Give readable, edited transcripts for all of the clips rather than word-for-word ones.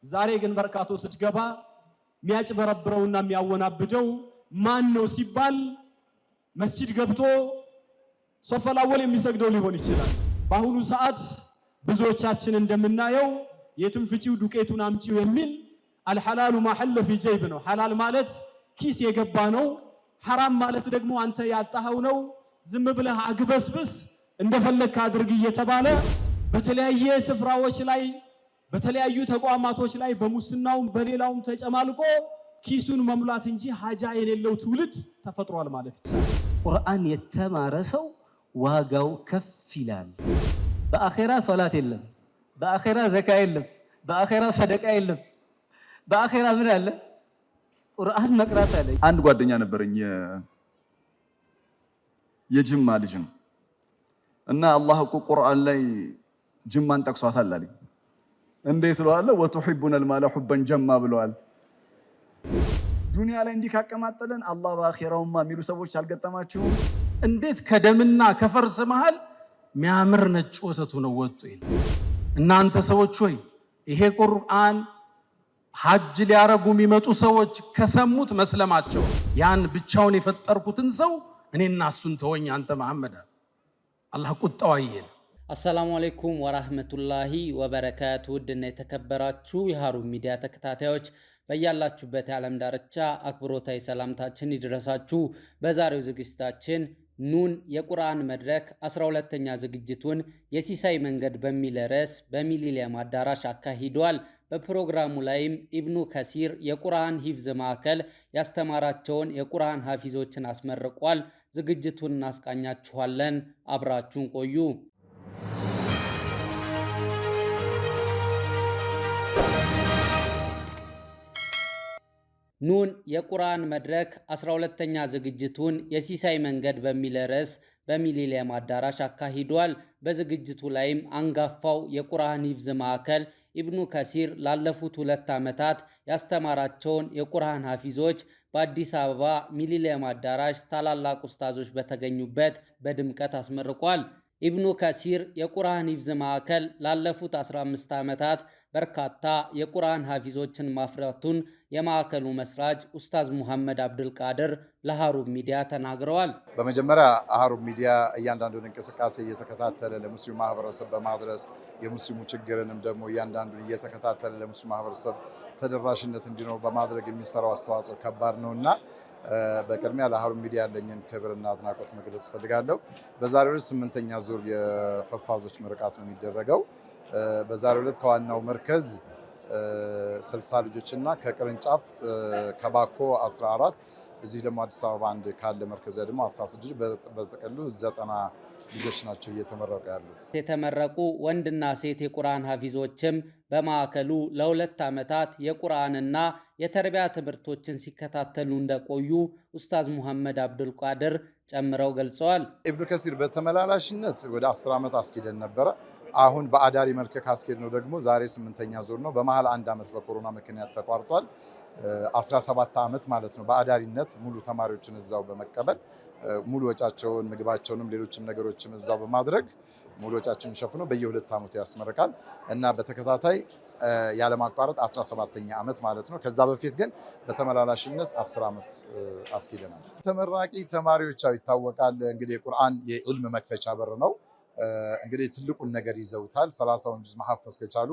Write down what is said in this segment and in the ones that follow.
ዛሬ ግን በርካቶ ስትገባ የሚያጭበረብረውና የሚያወናብደው ማን ነው ሲባል መስጂድ ገብቶ ሶፈል አወል የሚሰግደው ሊሆን ይችላል። በአሁኑ ሰዓት ብዙዎቻችን እንደምናየው የትም ፍቺው ዱቄቱን አምጪው የሚል አልሐላሉ ማሐለ ፊ ጀይብ ነው። ሐላል ማለት ኪስ የገባ ነው። ሐራም ማለት ደግሞ አንተ ያጣኸው ነው። ዝም ብለህ አግበስብስ እንደፈለክ አድርግ እየተባለ በተለያየ ስፍራዎች ላይ በተለያዩ ተቋማቶች ላይ በሙስናውም በሌላውም ተጨማልቆ ኪሱን መሙላት እንጂ ሀጃ የሌለው ትውልድ ተፈጥሯል ማለት ነው። ቁርአን የተማረ ሰው ዋጋው ከፍ ይላል። በአኺራ ሶላት የለም፣ በአኺራ ዘካ የለም፣ በአኺራ ሰደቃ የለም። በአኺራ ምን አለ? ቁርአን መቅራት አለ። አንድ ጓደኛ ነበረኝ የጅማ ልጅ ነው እና አላህ እኮ ቁርአን ላይ ጅማን ጠቅሷታል አለኝ። እንዴት ብለዋል? ወቱሂቡነል ማለ ሁበን ጀማ ብለዋል። ዱንያ ላይ እንዲህ ካቀማጠለን አላህ በአኺራውማ የሚሉ ሰዎች አልገጠማችሁም? እንዴት ከደምና ከፈርስ መሃል የሚያምር ነጭ ወተቱ ነው ወጡ ይላል። እናንተ ሰዎች ሆይ ይሄ ቁርአን ሐጅ ሊያረጉ የሚመጡ ሰዎች ከሰሙት መስለማቸው ያን ብቻውን የፈጠርኩትን ሰው እኔና እሱን ተወኝ አንተ መሐመድ አላህ ቁጣው አይየል። አሰላሙ አለይኩም ወራህመቱላሂ ወበረካቱ። ውድና የተከበራችሁ የሃሩን ሚዲያ ተከታታዮች በያላችሁበት የዓለም ዳርቻ አክብሮታዊ ሰላምታችን ይድረሳችሁ። በዛሬው ዝግጅታችን ኑን የቁርአን መድረክ 12ኛ ዝግጅቱን የሲሳይ መንገድ በሚል ርዕስ በሚሊኒየም አዳራሽ አካሂዷል። በፕሮግራሙ ላይም ኢብኑ ከሲር የቁርአን ሂፍዝ ማዕከል ያስተማራቸውን የቁርአን ሐፊዞችን አስመርቋል። ዝግጅቱን እናስቃኛችኋለን። አብራችሁን ቆዩ። ኑን የቁርአን መድረክ 12ኛ ዝግጅቱን የሲሳይ መንገድ በሚል ርዕስ በሚሊኒየም አዳራሽ አካሂዷል። በዝግጅቱ ላይም አንጋፋው የቁርአን ሂፍዝ ማዕከል ኢብኑ ከሲር ላለፉት 2 ዓመታት ያስተማራቸውን የቁርአን ሐፊዞች በአዲስ አበባ ሚሊኒየም አዳራሽ ታላላቅ ኡስታዞች በተገኙበት በድምቀት አስመርቋል። ኢብኑ ከሲር የቁርአን ሂፍዝ ማዕከል ላለፉት 15 ዓመታት በርካታ የቁርአን ሐፊዞችን ማፍራቱን የማዕከሉ መስራች ኡስታዝ ሙሐመድ አብዱልቃድር ለሃሩን ሚዲያ ተናግረዋል። በመጀመሪያ ሃሩን ሚዲያ እያንዳንዱን እንቅስቃሴ እየተከታተለ ለሙስሊሙ ማህበረሰብ በማድረስ የሙስሊሙ ችግርንም ደግሞ እያንዳንዱን እየተከታተለ ለሙስሊሙ ማህበረሰብ ተደራሽነት እንዲኖር በማድረግ የሚሰራው አስተዋጽኦ ከባድ ነውና በቅድሚያ ለሃሩን ሚዲያ ያለኝን ክብርና አድናቆት መግለጽ ፈልጋለሁ። በዛሬው ዕለት 8ኛ ዙር የሑፋዞች ምርቃት ነው የሚደረገው። በዛሬው ዕለት ከዋናው መርከዝ 60 ልጆችና ከቅርንጫፍ ከባኮ 14 እዚህ ደግሞ አዲስ አበባ አንድ ካለ መርከዝ ደግሞ 16 በጥቅሉ 90 ልጆች ናቸው እየተመረቁ ያሉት። የተመረቁ ወንድና ሴት የቁርአን ሐፊዞችም በማዕከሉ ለ2 ዓመታት የቁርአንና የተርቢያ ትምህርቶችን ሲከታተሉ እንደቆዩ ኡስታዝ ሙሐመድ አብዱልቃድር ጨምረው ገልጸዋል። ኢብኑ ከሲር በተመላላሽነት ወደ 10 ዓመት አስኪደን ነበረ። አሁን በአዳሪ መልክ ካስኬድ ነው ደግሞ ዛሬ 8ኛ ዙር ነው። በመሃል 1 ዓመት በኮሮና ምክንያት ተቋርጧል። 17 ዓመት ማለት ነው በአዳሪነት ሙሉ ተማሪዎችን እዛው በመቀበል ሙሉ ወጫቸውን ምግባቸውንም ሌሎችም ነገሮችም እዛው በማድረግ ሙሉ ወጫቸውን ሸፍኖ በየ2 ዓመቱ ያስመርቃል እና በተከታታይ ያለማቋረጥ 17ኛ ዓመት ማለት ነው። ከዛ በፊት ግን በተመላላሽነት 10 ዓመት አስኪደናል። ተመራቂ ተማሪዎች ይታወቃል እንግዲህ የቁርአን የዕልም መክፈቻ በር ነው። እንግዲህ ትልቁን ነገር ይዘውታል። 30ውን ጁዝ መሐፈዝ ከቻሉ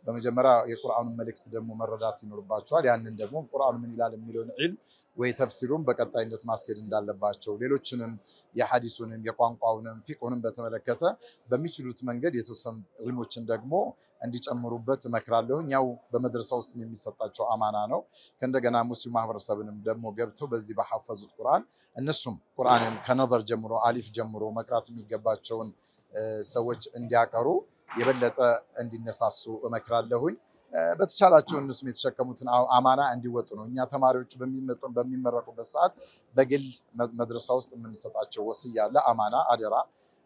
በመጀመሪያ የቁርአኑን መልእክት ደግሞ መረዳት ይኖርባቸዋል። ያንን ደግሞ ቁርአኑ ምን ይላል የሚለውን ዒልም ወይ ተፍሲሩን በቀጣይነት ማስኬድ እንዳለባቸው ሌሎችንም የሐዲሱንም የቋንቋውንም ፊቅሁንም በተመለከተ በሚችሉት መንገድ የተወሰኑ ዒልሞችን ደግሞ እንዲጨምሩበት እመክራለሁ። ያው በመድረሳ ውስጥ የሚሰጣቸው አማና ነው። ከእንደገና ሙስሊም ማህበረሰብንም ደግሞ ገብተው በዚህ በሐፈዙት ቁርአን እነሱም ቁርአንን ከነበር ጀምሮ አሊፍ ጀምሮ መቅራት የሚገባቸውን ሰዎች እንዲያቀሩ የበለጠ እንዲነሳሱ እመክራለሁኝ። በተቻላቸው እነሱም የተሸከሙትን አማና እንዲወጡ ነው። እኛ ተማሪዎቹ በሚመረቁበት ሰዓት በግል መድረሳ ውስጥ የምንሰጣቸው ወስያ አለ፣ አማና አደራ።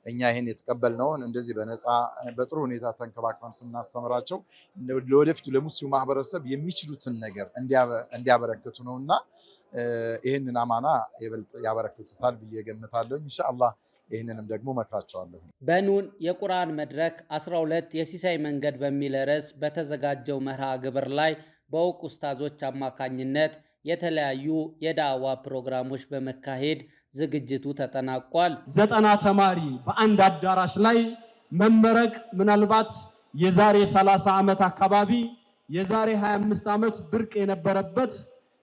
እኛ ይሄን የተቀበልነውን እንደዚህ በነፃ በጥሩ ሁኔታ ተንከባክበን ስናስተምራቸው ለወደፊቱ ለሙስሊሙ ማህበረሰብ የሚችሉትን ነገር እንዲያበረክቱ ነውና ይህንን አማና ይበልጥ ያበረክቱታል ብዬ ገምታለሁ ኢንሻአላህ። ይህንንም ደግሞ መክራቸዋለሁ። በኑን የቁርአን መድረክ 12 የሲሳይ መንገድ በሚል ርዕስ በተዘጋጀው መርሃ ግብር ላይ በእውቅ ኡስታዞች አማካኝነት የተለያዩ የዳዕዋ ፕሮግራሞች በመካሄድ ዝግጅቱ ተጠናቋል። 90 ተማሪ በአንድ አዳራሽ ላይ መመረቅ ምናልባት የዛሬ 30 ዓመት አካባቢ የዛሬ 25 ዓመት ብርቅ የነበረበት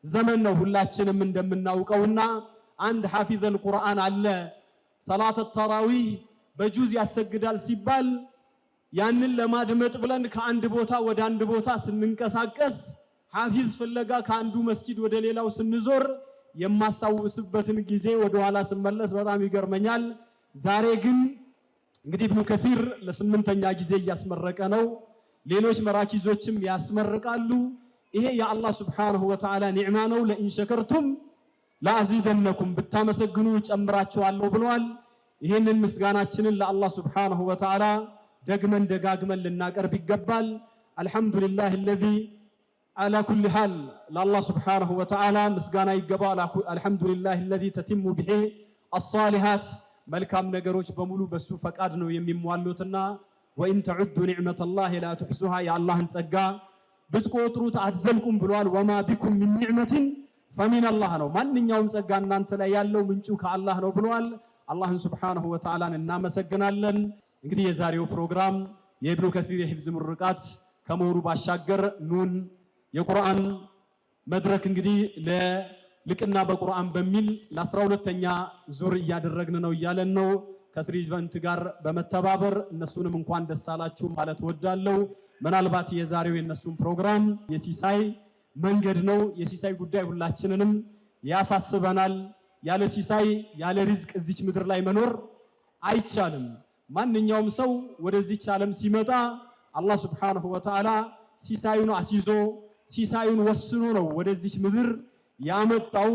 ዘመን ነው ሁላችንም እንደምናውቀውና አንድ ሐፊዘል ቁርአን አለ ሰላት ተራዊህ በጁዝ ያሰግዳል ሲባል ያንን ለማድመጥ ብለን ከአንድ ቦታ ወደ አንድ ቦታ ስንንቀሳቀስ ሐፊዝ ፍለጋ ከአንዱ መስጊድ ወደ ሌላው ስንዞር የማስታውስበትን ጊዜ ወደ ኋላ ስመለስ በጣም ይገርመኛል። ዛሬ ግን እንግዲህ ኢብኑ ከሲር ለ8ኛ ጊዜ እያስመረቀ ነው። ሌሎች መራኪዞችም ያስመርቃሉ። ይሄ የአላህ Subhanahu Wa Ta'ala ኒዕማ ነው። ለኢን ሸከርቱም ለአዚደነኩም ብታመሰግኑ ጨምራችኋለሁ ብለዋል። ይሄንን ምስጋናችንን ለአላህ Subhanahu Wa Ta'ala ደግመን ደጋግመን ልናቀርብ ይገባል። አልሐምዱሊላህ الذي على كل حال لله سبحانه وتعالى مسغانا يغبا الحمد لله الذي تتم به الصالحات መልካም ነገሮች በሙሉ በሱ ፈቃድ ነው የሚሟሉትና وان تعدوا نعمه الله لا تحصوها የአላህን ጸጋ ብትቆጥሩት አትዘልቁም ብሏል። وما بكم من نعمه فمن الله ነው። ማንኛውም ጸጋ እናንተ ላይ ያለው ምንጩ ከአላህ ነው ብሏል። አላህን Subhanahu Wa Ta'ala እናመሰግናለን። እንግዲህ የዛሬው ፕሮግራም የኢብኑ ከሲር የሂፍዝ ምርቃት ከመሆኑ ባሻገር ኑን የቁርአን መድረክ እንግዲህ ለልቅና በቁርአን በሚል ለ12ኛ ዙር እያደረግን ነው እያለን ነው። ከስሪ ኢቨንት ጋር በመተባበር እነሱንም እንኳን ደስ አላችሁ ማለት ወዳለው። ምናልባት የዛሬው የነሱን ፕሮግራም የሲሳይ መንገድ ነው። የሲሳይ ጉዳይ ሁላችንንም ያሳስበናል። ያለ ሲሳይ ያለ ሪዝቅ እዚች ምድር ላይ መኖር አይቻልም። ማንኛውም ሰው ወደዚች ዓለም ሲመጣ አላህ Subhanahu Wa Ta'ala ሲሳዩን አስይዞ ሲሳዩን ወስኖ ነው ወደዚች ምድር ያመጣው።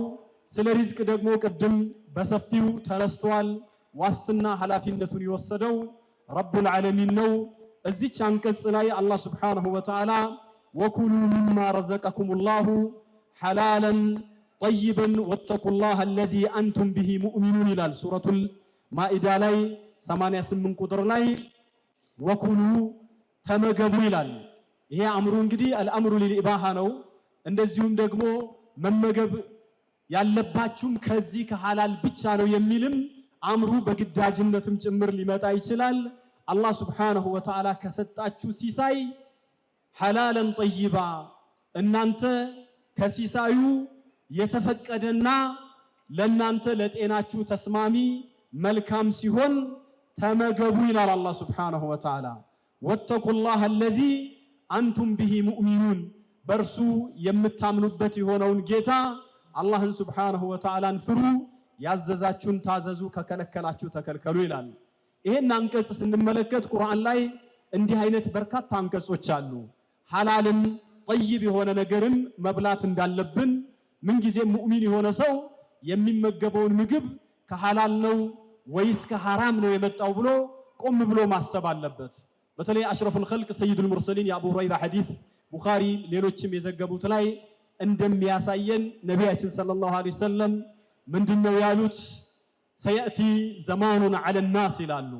ስለ ሪዝቅ ደግሞ ቅድም በሰፊው ተነስቷል። ዋስትና ኃላፊነቱን የወሰደው ረቡል ዓለሚን ነው። እዚች አንቀጽ ላይ አላህ Subhanahu Wa Ta'ala ወኩሉ ሚማ ረዘቀኩሙላሁ ሐላለን ጠይበን ወተቁላህ الذي አንቱም ቢሂ ሙእሚኑን ይላል ሱረቱል ማኢዳ ላይ 88 ቁጥር ላይ ወኩሉ ተመገቡ ይላል። ይሄ አምሩ እንግዲህ አልአምሩ ሊልኢባሃ ነው። እንደዚሁም ደግሞ መመገብ ያለባችሁም ከዚህ ከሐላል ብቻ ነው የሚልም አምሩ በግዳጅነትም ጭምር ሊመጣ ይችላል። አላህ Subhanahu Wa Ta'ala ከሰጣችሁ ሲሳይ ሐላለን ጠይባ እናንተ ከሲሳዩ የተፈቀደና ለናንተ ለጤናችሁ ተስማሚ መልካም ሲሆን ተመገቡ ይላል አላህ Subhanahu Wa Ta'ala። ወተቁላህ الذي አንቱም ቢሂ ሙእሚኑን በርሱ የምታምኑበት የሆነውን ጌታ አላህን Subhanahu Wa Ta'ala ፍሩ፣ ያዘዛችሁን ታዘዙ፣ ከከለከላችሁ ተከልከሉ ይላል። ይሄን አንቀጽ ስንመለከት ቁርአን ላይ እንዲህ አይነት በርካታ አንቀጾች አሉ። ሐላልን ጠይብ የሆነ ነገርን መብላት እንዳለብን ምንጊዜም ሙእሚን የሆነ ሰው የሚመገበውን ምግብ ከሐላል ነው ወይስ ከሐራም ነው የመጣው ብሎ ቆም ብሎ ማሰብ አለበት። በተለይ አሽረፉል ኸልቅ ሰይዱል ሙርሰሊን የአቡ ሁረይራ ሐዲስ ቡኻሪ ሌሎችም የዘገቡት ላይ እንደሚያሳየን ነቢያችን ሰለላሁ ዐለይሂ ወሰለም ምንድነው ያሉት? ሰየእቲ ዘማኑን ዐለ ናስ ይላሉ።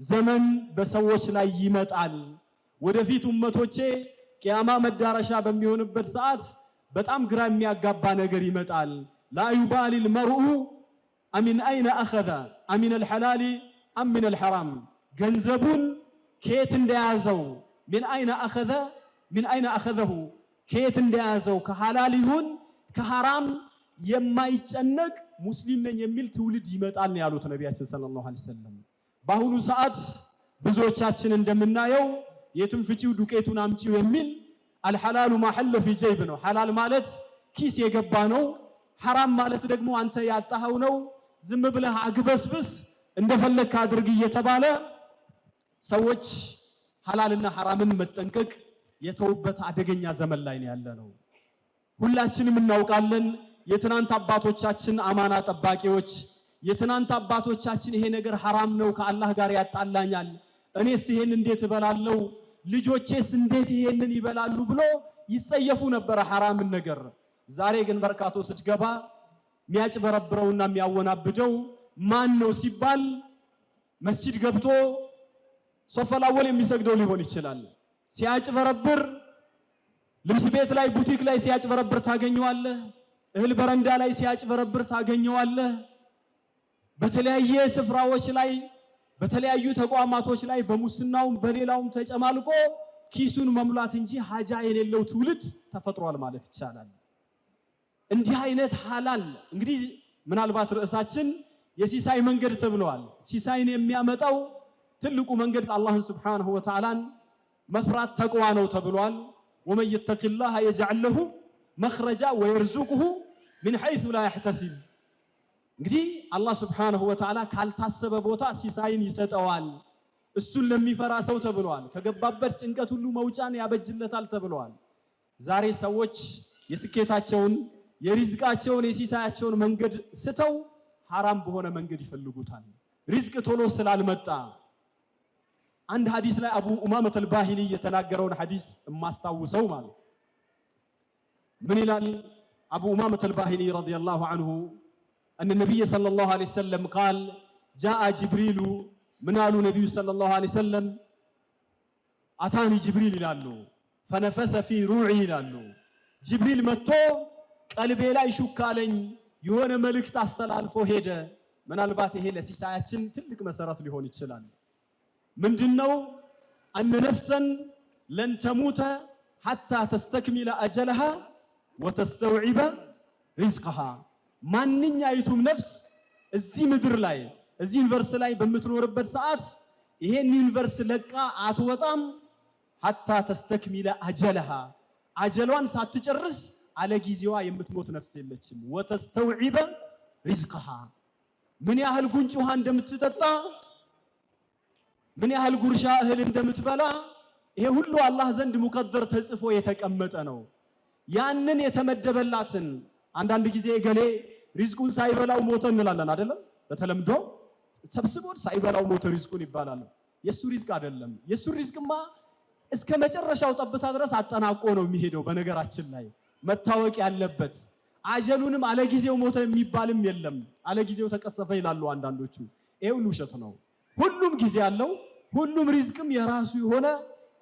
ዘመን በሰዎች ላይ ይመጣል። ወደፊት ኡመቶቼ ቂያማ መዳረሻ በሚሆንበት ሰዓት በጣም ግራ የሚያጋባ ነገር ይመጣል። ላ ዩባሊል መርኡ አሚን አይነ አኸዘ አሚነል ሐላሊ አም ሚነል ሐራም ገንዘቡን ከየት እንደያዘው ምን አይነ አኸዘሁ ከየት እንደያዘው ከሐላል ይሁን ከሐራም የማይጨነቅ ሙስሊም ነኝ የሚል ትውልድ ይመጣል ነው ያሉት ነቢያችን ሰለላሁ ዐለይሂ ወሰለም። በአሁኑ ሰዓት ብዙዎቻችን እንደምናየው የትም ፍጪው ዱቄቱን አምጪው የሚል አልሐላሉ ማሐለ ፊ ጀይብ ነው። ሐላል ማለት ኪስ የገባ ነው። ሐራም ማለት ደግሞ አንተ ያጣኸው ነው። ዝም ብለህ አግበስብስ እንደፈለክ አድርግ እየተባለ ሰዎች ሐላልና ሐራምን መጠንቀቅ የተውበት አደገኛ ዘመን ላይ ነው ያለነው። ሁላችንም እናውቃለን። የትናንት አባቶቻችን አማና ጠባቂዎች፣ የትናንት አባቶቻችን ይሄ ነገር ሐራም ነው ከአላህ ጋር ያጣላኛል፣ እኔስ ይሄን እንዴት እበላለሁ፣ ልጆቼስ እንዴት ይሄንን ይበላሉ ብሎ ይጸየፉ ነበር ሐራምን ነገር። ዛሬ ግን መርካቶ ስትገባ የሚያጭበረብረውና የሚያወናብደው ማን ነው ሲባል መስጂድ ገብቶ ሶፈል አወል የሚሰግደው ሊሆን ይችላል። ሲያጭበረብር ልብስ ቤት ላይ ቡቲክ ላይ ሲያጭበረብር ታገኘዋለህ። እህል በረንዳ ላይ ሲያጭበረብር ታገኘዋለህ። በተለያየ ስፍራዎች ላይ በተለያዩ ተቋማቶች ላይ በሙስናውም በሌላውም ተጨማልቆ ኪሱን መሙላት እንጂ ሀጃ የሌለው ትውልድ ተፈጥሯል ማለት ይቻላል። እንዲህ አይነት ሐላል እንግዲህ ምናልባት ርዕሳችን የሲሳይ መንገድ ተብለዋል። ሲሳይን የሚያመጣው ትልቁ መንገድ አላህን ሱብሓነሁ ወተዓላን መፍራት ተቅዋ ነው ተብሏል። ወመን የተቂላህ የጅዐል ለሁ መኽረጃ ወየርዙቅሁ ሚን ሐይሱ ላ ያሕተሲብ። እንግዲህ አላህ ሱብሓነሁ ወተዓላ ካልታሰበ ቦታ ሲሳይን ይሰጠዋል እሱን ለሚፈራ ሰው ተብሏል። ከገባበት ጭንቀት ሁሉ መውጫን ያበጅለታል ተብሏል። ዛሬ ሰዎች የስኬታቸውን የሪዝቃቸውን የሲሳያቸውን መንገድ ስተው ሐራም በሆነ መንገድ ይፈልጉታል። ሪዝቅ ቶሎ ስላልመጣ አንድ ሐዲስ ላይ አቡ ኡማመት አልባሂሊ የተናገረውን ሐዲስ የማስታውሰው ማለት ምን ይላል? አቡ ኡማመት አልባሂሊ ረዲየላሁ ዐንሁ أن النبي صلى الله عليه وسلم قال جاء جبريل من قالوا النبي صلى الله عليه وسلم أتاني جبريل ይላሉ فنفث في روعي ይላሉ ጅብሪል መጥቶ ቀልቤ ላይ ሹክ አለኝ የሆነ መልእክት አስተላልፎ ሄደ። ምናልባት ይሄ ለሲሳያችን ትልቅ መሰረት ሊሆን ይችላል። ምንድነው? أن نفسا لن تموت حتى تستكمل أجلها وتستوعب رزقها ማንኛይቱም ነፍስ እዚህ ምድር ላይ እዚህ ዩኒቨርስ ላይ በምትኖርበት ሰዓት ይሄን ዩኒቨርስ ለቃ አትወጣም። ሐታ ተስተክሚለ አጀለሃ አጀሏን ሳትጨርስ አለ ጊዜዋ የምትሞት ነፍስ የለችም። ወተስተውዒበ ሪዝቅሃ ምን ያህል ጉንጭ ውሃ እንደምትጠጣ ምን ያህል ጉርሻ እህል እንደምትበላ ይሄ ሁሉ አላህ ዘንድ ሙቀደር ተጽፎ የተቀመጠ ነው። ያንን የተመደበላትን አንዳንድ ጊዜ ገሌ ሪዝቁን ሳይበላው ሞተ እንላለን አይደለም? በተለምዶ ሰብስቦት ሳይበላው ሞተ ሪዝቁን ይባላል። የሱ ሪዝቅ አይደለም። የሱ ሪዝቅማ እስከ መጨረሻው ጠብታ ድረስ አጠናቆ ነው የሚሄደው። በነገራችን ላይ መታወቅ ያለበት አጀሉንም አለጊዜው ሞተ የሚባልም የለም። አለጊዜው ተቀሰፈ ይላሉ አንዳንዶቹ። ይሄ ሁሉ ውሸት ነው። ሁሉም ጊዜ አለው። ሁሉም ሪዝቅም የራሱ የሆነ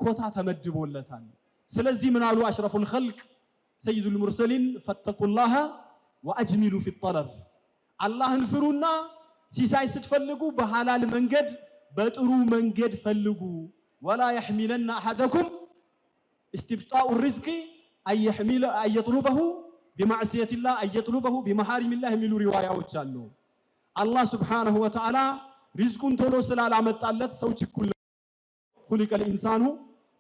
ኮታ ተመድቦለታል። ስለዚህ ምን አሉ አሽረፉል ኸልቅ ሰይዱል ሙርሰሊን ፈተቁላህ ወአጅሚሉ ፊ ጠለብ አላህን ፍሩና ሲሳይ ስትፈልጉ በሐላል መንገድ በጥሩ መንገድ ፈልጉ። ወላ يحملن احدكم استبطاء الرزق ايطلبه بمعصيه الله ايطلبه بمحارم الله የሚሉ ሪዋያዎች አሉ። አላህ ሱብሓነሁ ወተዓላ ሪዝቁን ቶሎ ስላላመጣለት ሰው ችኩል ነው። خلق الانسان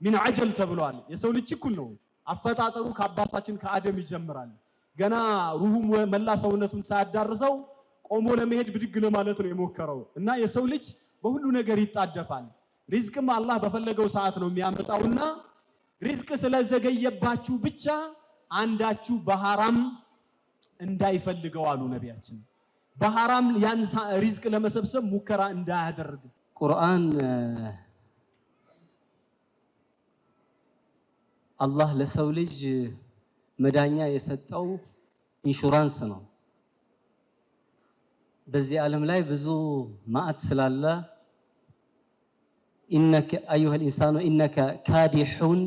من عجل ተብሏል። የሰው ልጅ ችኩል ነው። አፈጣጠሩ ከአባታችን ከአደም ይጀምራል። ገና ሩሁም መላ ሰውነቱን ሳያዳርሰው ቆሞ ለመሄድ ብድግ ለማለት ነው የሞከረው እና የሰው ልጅ በሁሉ ነገር ይጣደፋል። ሪዝቅም አላህ በፈለገው ሰዓት ነው የሚያመጣውና ሪዝቅ ስለዘገየባችሁ ብቻ አንዳችሁ በሐራም እንዳይፈልገው አሉ ነቢያችን። በሐራም ያን ሪዝቅ ለመሰብሰብ ሙከራ እንዳያደርግ ቁርአን አላህ ለሰው ልጅ መዳኛ የሰጠው ኢንሹራንስ ነው። በዚህ ዓለም ላይ ብዙ ማዕት ስላለ ኢነከ አዩሃ الانسان ኢነከ ካዲሑን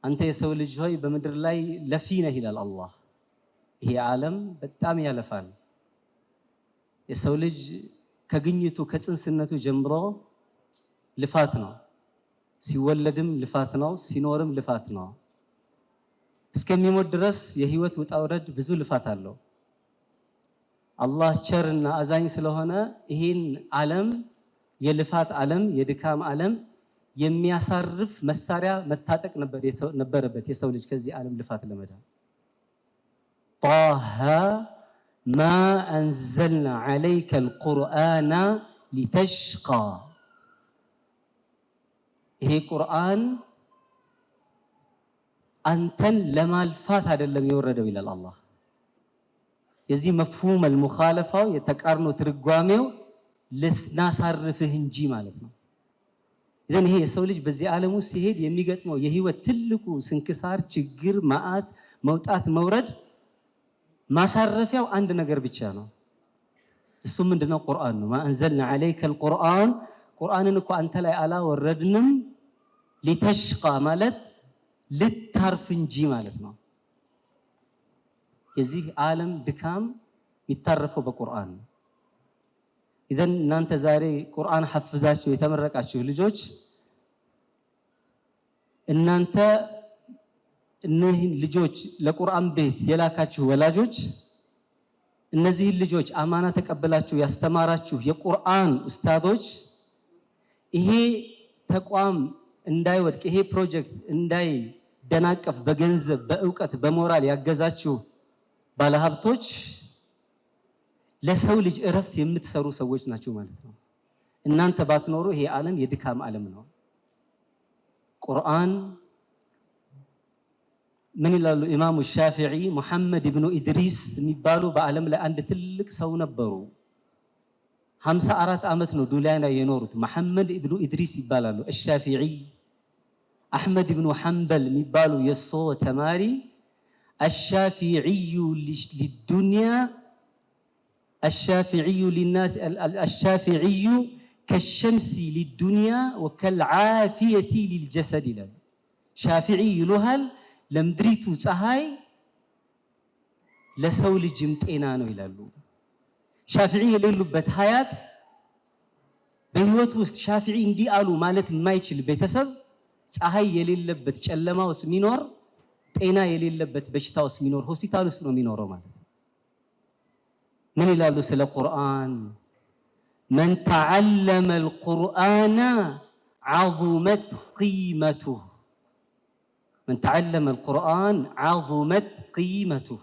አንተ የሰው ልጅ ሆይ በምድር ላይ ለፊ ነህ ይላል አላህ። ይሄ ዓለም በጣም ያለፋል። የሰው ልጅ ከግኝቱ ከጽንስነቱ ጀምሮ ልፋት ነው። ሲወለድም ልፋት ነው፣ ሲኖርም ልፋት ነው። እስከሚሞት ድረስ የህይወት ውጣ ውረድ ብዙ ልፋት አለው። አላህ ቸርና አዛኝ ስለሆነ ይሄን ዓለም የልፋት ዓለም የድካም ዓለም የሚያሳርፍ መሳሪያ መታጠቅ ነበረበት የሰው ልጅ ከዚህ ዓለም ልፋት ለመዳን። ጣሃ ማ አንዘልና ዐለይከ አልቁርአነ ሊተሽቃ ይሄ ቁርአን አንተን ለማልፋት አይደለም የወረደው ይላል አላህ። የዚህ መፍሁም አልሙኻለፋው የተቃርኖ ትርጓሜው ልናሳርፍህ እንጂ ማለት ነው። ይሄ የሰው ልጅ በዚህ ዓለም ውስጥ ሲሄድ የሚገጥመው የህይወት ትልቁ ስንክሳር ችግር ማአት መውጣት መውረድ ማሳረፊያው አንድ ነገር ብቻ ነው። እሱ ምንድነው? ቁርአን ነው። ማእንዘልና ዐለይከል ቁርአን ቁርአንን እኮ አንተ ላይ አላወረድንም ሊተሽቃ ማለት ልታርፍ እንጂ ማለት ነው። የዚህ ዓለም ድካም የሚታረፈው በቁርአን ነው። ኢዘን እናንተ ዛሬ ቁርአን ሐፍዛችሁ የተመረቃችሁ ልጆች እናንተ እነዚህን ልጆች ለቁርአን ቤት የላካችሁ ወላጆች እነዚህን ልጆች አማና ተቀበላችሁ ያስተማራችሁ የቁርአን ኡስታዞች ይሄ ተቋም እንዳይወድቅ ይሄ ፕሮጀክት እንዳይደናቀፍ በገንዘብ በእውቀት በሞራል ያገዛችሁ ባለሀብቶች ለሰው ልጅ እረፍት የምትሰሩ ሰዎች ናቸው ማለት ነው። እናንተ ባትኖሩ ይሄ ዓለም የድካም ዓለም ነው። ቁርአን ምን ይላሉ ኢማሙ ሻፊዒ ሙሐመድ ኢብኑ ኢድሪስ የሚባሉ በዓለም ላይ አንድ ትልቅ ሰው ነበሩ። 54 ዓመት ነው ዱንያ ላይ የኖሩት። መሐመድ ኢብኑ ኢድሪስ ይባላሉ። አሻፊዒ አሕመድ ኢብኑ ሐንበል የሚባሉ የሶ ተማሪ አሻፊዒዩ ሊዱንያ አሻፊዒዩ ሊናስ አሻፊዒዩ ከሸምሲ ሊዱንያ ወከልዓፊየቲ ሊልጀሰድ ይላል። ሻፊዒ ይሉሃል ለምድሪቱ ፀሐይ ለሰው ልጅም ጤና ነው ይላሉ። ሻፊዒ የሌሉበት ሀያት በህይወት ውስጥ ሻፊዒ እንዲህ አሉ ማለት የማይችል ቤተሰብ ፀሐይ የሌለበት ጨለማ ውስጥ የሚኖር ጤና የሌለበት በሽታ ውስጥ የሚኖር ሆስፒታል ውስጥ ነው የሚኖረው ማለት ነው። ምን ይላሉ ስለ ቁርአን? መን ተዓለመ አልቁርአነ ዐዙመት ቂመቱሁ መን ተዓለመ አልቁርአን ዐዙመት ቂመቱሁ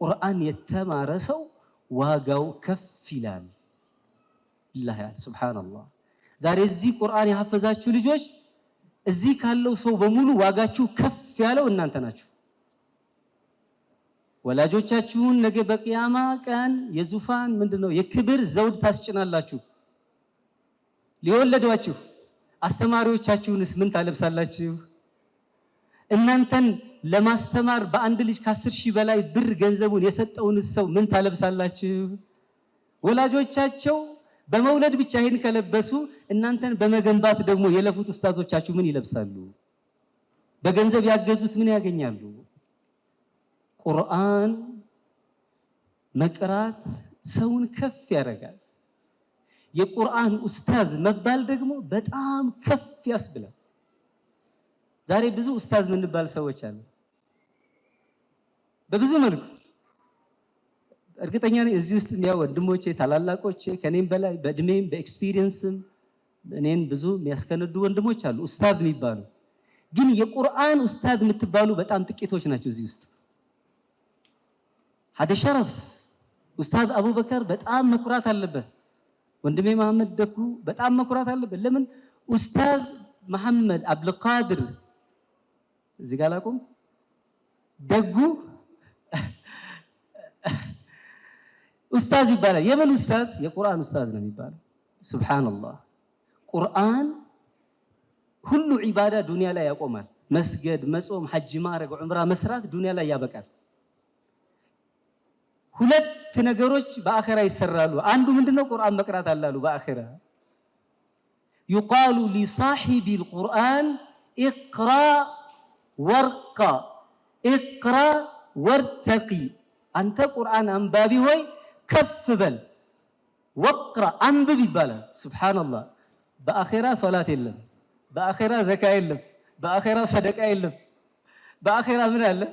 ቁርአን የተማረ ሰው ዋጋው ከፍ ይላል። ኢላሂ ሱብሃነላህ። ዛሬ እዚህ ቁርአን የሐፈዛችሁ ልጆች እዚህ ካለው ሰው በሙሉ ዋጋችሁ ከፍ ያለው እናንተ ናችሁ። ወላጆቻችሁን ነገ በቂያማ ቀን የዙፋን ምንድነው የክብር ዘውድ ታስጭናላችሁ። ሊወለዷችሁ አስተማሪዎቻችሁንስ ምን ታለብሳላችሁ? እናንተን ለማስተማር በአንድ ልጅ ከ10 ሺህ በላይ ብር ገንዘቡን የሰጠውን ሰው ምን ታለብሳላችሁ? ወላጆቻቸው በመውለድ ብቻ ይሄን ከለበሱ እናንተን በመገንባት ደግሞ የለፉት ኡስታዞቻችሁ ምን ይለብሳሉ? በገንዘብ ያገዙት ምን ያገኛሉ? ቁርአን መቅራት ሰውን ከፍ ያደርጋል። የቁርአን ኡስታዝ መባል ደግሞ በጣም ከፍ ያስብላል። ዛሬ ብዙ ኡስታዝ ምንባል ሰዎች አሉ በብዙ መልኩ። እርግጠኛ ነኝ እዚህ ውስጥ የሚያው ወንድሞቼ ታላላቆቼ ከኔም በላይ በእድሜም በኤክስፒሪየንስም እኔን ብዙ የሚያስከነዱ ወንድሞች አሉ ኡስታዝ የሚባሉ። ግን የቁርአን ኡስታዝ የምትባሉ በጣም ጥቂቶች ናቸው እዚህ ውስጥ። ሀደ ሸረፍ ኡስታዝ አቡበከር በጣም መኩራት አለበት። ወንድሜ መሐመድ ደጉ በጣም መኩራት አለበት። ለምን ኡስታዝ መሐመድ አብዱልቃድር እዚህ ጋር ላቁም ደጉ ኡስታዝ ይባላል። የምን ኡስታዝ? የቁርአን ኡስታዝ ነው የሚባለው። ሱብሃንአላህ። ቁርአን ሁሉ ዒባዳ ዱንያ ላይ ያቆማል። መስገድ፣ መጾም፣ ሐጅ ማድረግ፣ ዑምራ መስራት ዱንያ ላይ ያበቃል። ሁለት ነገሮች በአኺራ ይሰራሉ። አንዱ ምንድነው? ቁርአን መቅራት አላሉ በአኺራ يقال لصاحب القرآن اقرأ وارقى اقرأ وارتقي أنت قرآن أنبابي هوي كفبل واقرأ أنبابي بالا سبحان الله. بآخرة صلاة إلا بآخرة زكاة إلا بآخرة صدقة إلا بآخرة من الله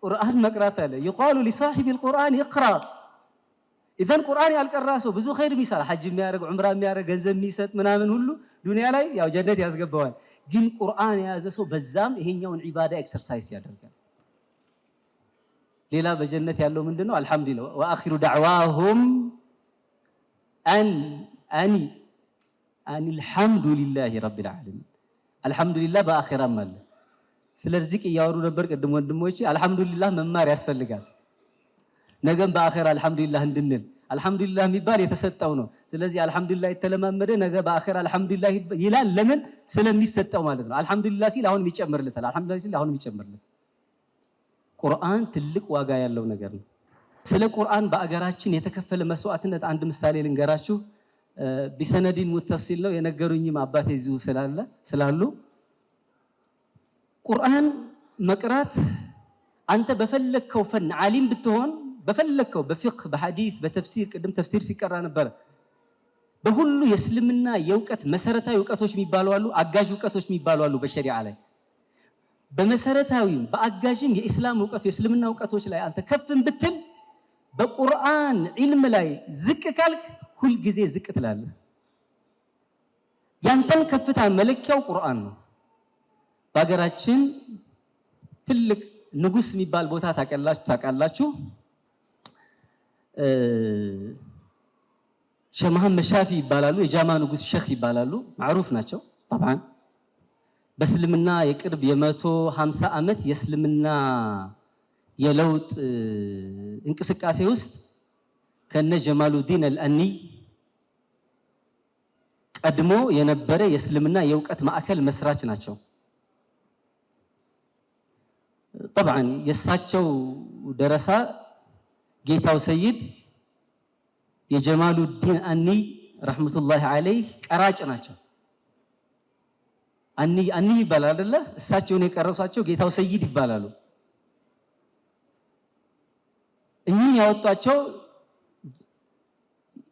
قرآن مقرات الله. يقال لصاحب القرآن اقرأ ኢዘን ቁርአን ያልቀራ ሰው ብዙ ኸይር የሚሰራ ሐጅ የሚያደርግ ዑምራ የሚያደርግ ገንዘብ የሚሰጥ ምናምን ሁሉ ዱንያ ላይ ያው ጀነት ያስገባዋል። ግን ቁርአን የያዘ ሰው በዛም ይሄኛውን ዒባዳ ኤክሰርሳይዝ ያደርጋል። ሌላ በጀነት ያለው ምንድነው? አልሐምዱሊላህ ወአኺሩ ዳዕዋሁም አልሐምዱሊላሂ ረቢል ዓለሚን። አልሐምዱሊላህ በአኺራም አለ። ስለ ርዝቅ እያወሩ ነበር ቅድም ወንድሞቼ። አልሐምዱሊላህ መማር ያስፈልጋል። ነገም በአኺራ አልሐምዱሊላህ እንድንል አልሐምዱሊላህ የሚባል የተሰጠው ነው። ስለዚህ አልሐምዱሊላህ የተለማመደ ነገ በአኺራ አልሐምዱሊላህ ይላል። ለምን? ስለሚሰጠው ማለት ነው። አልሐምዱሊላህ ሲል አሁን ይጨምርለታል። አልሐምዱሊላህ ሲል አሁን ይጨምርለታል። ቁርአን ትልቅ ዋጋ ያለው ነገር ነው። ስለ ቁርአን በአገራችን የተከፈለ መስዋዕትነት አንድ ምሳሌ ልንገራችሁ። ቢሰነዲን ሙተሲል ነው የነገሩኝም አባቴ እዚሁ ስላሉ ቁርአን መቅራት አንተ በፈለከው ፈን ዓሊም ብትሆን በፈለከው በፊቅህ በሐዲስ በተፍሲር ቅድም ተፍሲር ሲቀራ ነበር። በሁሉ የእስልምና የእውቀት መሰረታዊ እውቀቶች የሚባሉ አሉ፣ አጋዥ እውቀቶች የሚባሉ አሉ በሸሪዓ ላይ። በመሰረታዊም በአጋዥም የኢስላም እውቀት የእስልምና እውቀቶች ላይ አንተ ከፍን ብትል በቁርአን ዒልም ላይ ዝቅ ካልክ ሁል ጊዜ ዝቅ ትላለህ። ያንተን ከፍታ መለኪያው ቁርአን ነው። በሀገራችን ትልቅ ንጉስ የሚባል ቦታ ታውቃላችሁ። ሼህ መሐመድ ሻፊ ይባላሉ። የጃማ ንጉስ ሼህ ይባላሉ። ማዕሩፍ ናቸው። طبعا በእስልምና የቅርብ የ150 ዓመት የእስልምና የለውጥ እንቅስቃሴ ውስጥ ከነ ጀማሉዲን አልአኒ ቀድሞ የነበረ የእስልምና የእውቀት ማዕከል መስራች ናቸው። طبعا የሳቸው ደረሳ ጌታው ሰይድ የጀማሉዲን አኒ ረህመቱላሂ ዐለይህ ቀራጭ ናቸው። አኒ ይባላል አይደለ? እሳቸውን የቀረሷቸው ጌታው ሰይድ ይባላሉ። እኚህ ያወጣቸው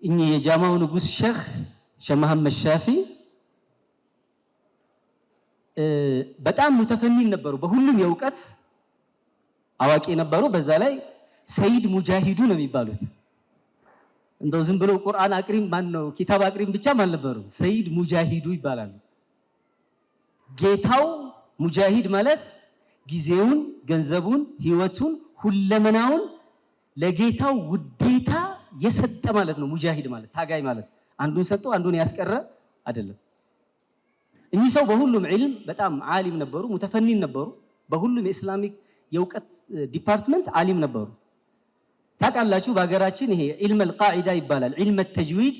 እኚህ የጃማው ንጉስ ሼህ መሐመድ ሻፊ በጣም ሙተፈኒን ነበሩ። በሁሉም የእውቀት አዋቂ ነበሩ። በዛ ላይ ሰይድ ሙጃሂዱ ነው የሚባሉት። እንደው ዝም ብለው ቁርአን አቅሪም ማን ነው ኪታብ አቅሪም ብቻም አልነበሩ። ሰይድ ሙጃሂዱ ይባላሉ። ጌታው ሙጃሂድ ማለት ጊዜውን፣ ገንዘቡን፣ ህይወቱን፣ ሁለመናውን ለጌታው ውዴታ የሰጠ ማለት ነው። ሙጃሂድ ማለት ታጋይ ማለት አንዱን ሰጥቶ አንዱን ያስቀረ አይደለም። እኚህ ሰው በሁሉም ዒልም በጣም ዓሊም ነበሩ፣ ሙተፈኒን ነበሩ። በሁሉም የኢስላሚክ የእውቀት ዲፓርትመንት ዓሊም ነበሩ። ታውቃላችሁ በሀገራችን ይሄ ዒልም አልቃዒዳ ይባላል። ዒልም ተጅዊድ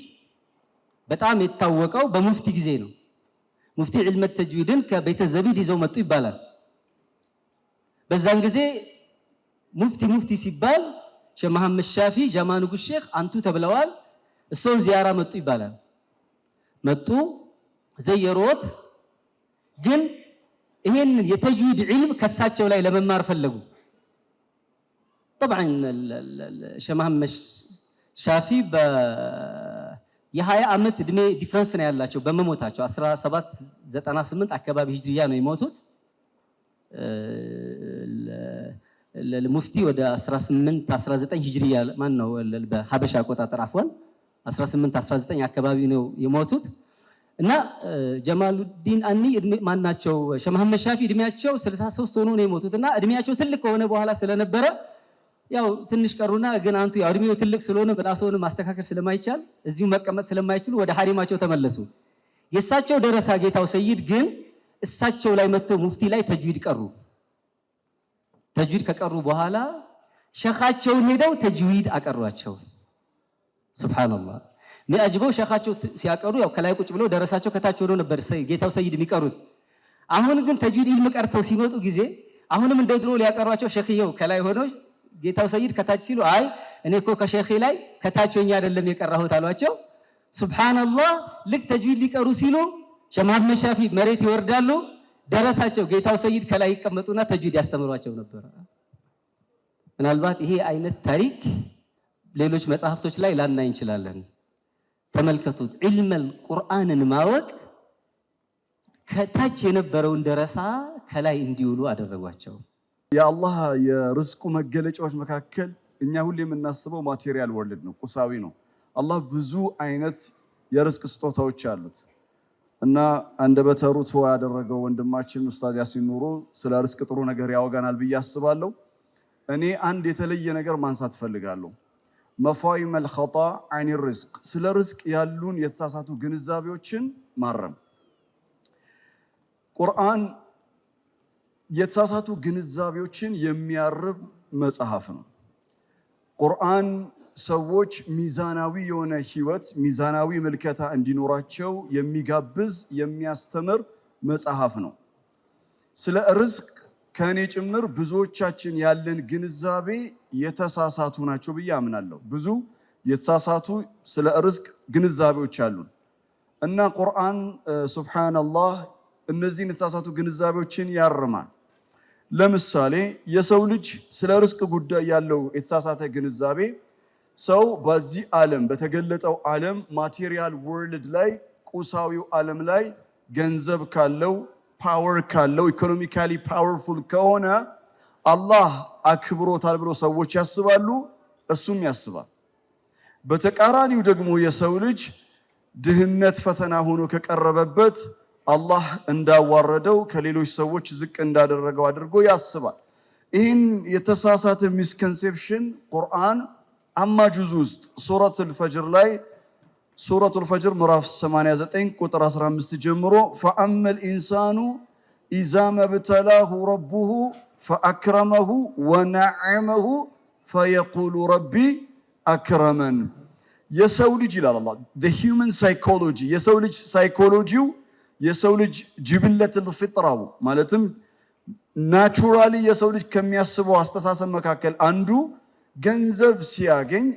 በጣም የታወቀው በሙፍቲ ጊዜ ነው። ሙፍቲ ዒልም ተጅዊድን ከቤተ ዘቢድ ይዘው መጡ ይባላል። በዛን ጊዜ ሙፍቲ ሲባል ሼህ መሐመድ ሻፊ ጃማ ንጉስ ሼህ አንቱ ተብለዋል። እሱን ዚያራ መጡ ይባላል። መጡ ዘየሮት፣ ግን ይሄን የተጅዊድ ዒልም ከሳቸው ላይ ለመማር ፈለጉ። طبعا ሼህ መሐመድ ሻፊ የ20 ዓመት እድሜ ዲፈረንስ ነው ያላቸው በመሞታቸው 1798 አካባቢ ሂጅሪያ ነው የሞቱት። ለሙፍቲ ወደ 19 ሂጅሪያ ማን ነው በሐበሻ አቆጣጠር አፍዋን 19 አካባቢ ነው የሞቱት። እና ጀማሉዲን አኒ ማናቸው ሼህ መሐመድ ሻፊ እድሜያቸው 63 ሆኖ ነው የሞቱት። እና እድሜያቸው ትልቅ ከሆነ በኋላ ስለነበረ ያው ትንሽ ቀሩና ግን አንቱ ያው እድሜው ትልቅ ስለሆነ በራስዎን ማስተካከል ስለማይቻል እዚሁ መቀመጥ ስለማይችሉ ወደ ሐሪማቸው ተመለሱ። የእሳቸው ደረሳ ጌታው ሰይድ ግን እሳቸው ላይ መጥተው ሙፍቲ ላይ ተጅዊድ ቀሩ። ተጅዊድ ከቀሩ በኋላ ሸኻቸውን ሄደው ተጅዊድ አቀሯቸው። ሱብሃንአላህ ሚያጅበው ሸኻቸው ሲያቀሩ ያው ከላይ ቁጭ ብለው ደረሳቸው ከታች ሆኖ ነበር ጌታው ሰይድ የሚቀሩት። አሁን ግን ተጅዊድ ኢልም ቀርተው ሲመጡ ጊዜ አሁንም እንደ ድሮ ሊያቀሯቸው ሸኽየው ከላይ ሆኖ ጌታው ሰይድ ከታች ሲሉ አይ እኔ እኮ ከሸኺ ላይ ከታች ሆኜ አይደለም የቀራሁት አሏቸው። ሱብሃንአላህ ልክ ተጅዊድ ሊቀሩ ሲሉ ሼህ መሐመድ ሻፊ መሬት ይወርዳሉ። ደረሳቸው ጌታው ሰይድ ከላይ ይቀመጡና ተጅዊድ ያስተምሯቸው ነበር። ምናልባት ይሄ አይነት ታሪክ ሌሎች መጽሐፍቶች ላይ ላናይ እንችላለን። ተመልከቱት፣ ዒልመል ቁርአንን ማወቅ ከታች የነበረውን ደረሳ ከላይ እንዲውሉ አደረጓቸው። የአላህ የርዝቁ መገለጫዎች መካከል እኛ ሁሌ የምናስበው ማቴሪያል ወርልድ ነው፣ ቁሳዊ ነው። አላህ ብዙ አይነት የርዝቅ ስጦታዎች አሉት እና አንደበተ ርቱዕ ያደረገው ወንድማችን ኡስታዝ ያሲን ኑሩ ስለ ርዝቅ ጥሩ ነገር ያወጋናል ብዬ አስባለሁ። እኔ አንድ የተለየ ነገር ማንሳት ፈልጋለሁ። መፋሂመል ኸጣእ ዐን ርዝቅ፣ ስለ ርዝቅ ያሉን የተሳሳቱ ግንዛቤዎችን ማረም። ቁርአን የተሳሳቱ ግንዛቤዎችን የሚያርም መጽሐፍ ነው። ቁርአን ሰዎች ሚዛናዊ የሆነ ህይወት፣ ሚዛናዊ ምልከታ እንዲኖራቸው የሚጋብዝ የሚያስተምር መጽሐፍ ነው። ስለ ርዝቅ ከኔ ጭምር ብዙዎቻችን ያለን ግንዛቤ የተሳሳቱ ናቸው ብዬ አምናለሁ። ብዙ የተሳሳቱ ስለ ርዝቅ ግንዛቤዎች አሉን እና ቁርአን ሱብሃንአላህ እነዚህን የተሳሳቱ ግንዛቤዎችን ያርማል። ለምሳሌ የሰው ልጅ ስለ ርዝቅ ጉዳይ ያለው የተሳሳተ ግንዛቤ ሰው በዚህ ዓለም በተገለጠው ዓለም ማቴሪያል ወርልድ ላይ ቁሳዊው ዓለም ላይ ገንዘብ ካለው ፓወር ካለው ኢኮኖሚካሊ ፓወርፉል ከሆነ አላህ አክብሮታል ብሎ ሰዎች ያስባሉ፣ እሱም ያስባል። በተቃራኒው ደግሞ የሰው ልጅ ድህነት ፈተና ሆኖ ከቀረበበት አላህ እንዳዋረደው ከሌሎች ሰዎች ዝቅ እንዳደረገው አድርጎ ያስባል። ይህን የተሳሳተ ሚስኮንሴፕሽን ቁርአን አማ ጁዝ ውስጥ ሱረቱል ፈጅር ላይ ሱረቱል ፈጅር ምዕራፍ 89 ቁጥር 15 ጀምሮ ፈአመል ኢንሳኑ ኢዛ መብተላሁ ረቡሁ ፈአክረመሁ ወነዐመሁ ፈየቁሉ ረቢ አክረመን። የሰው ልጅ ይላል አላህ the human psychology የሰው ልጅ ሳይኮሎጂው የሰው ልጅ ጅብለቱል ፊጥራው ማለትም ናቹራሊ የሰው ልጅ ከሚያስበው አስተሳሰብ መካከል አንዱ ገንዘብ ሲያገኝ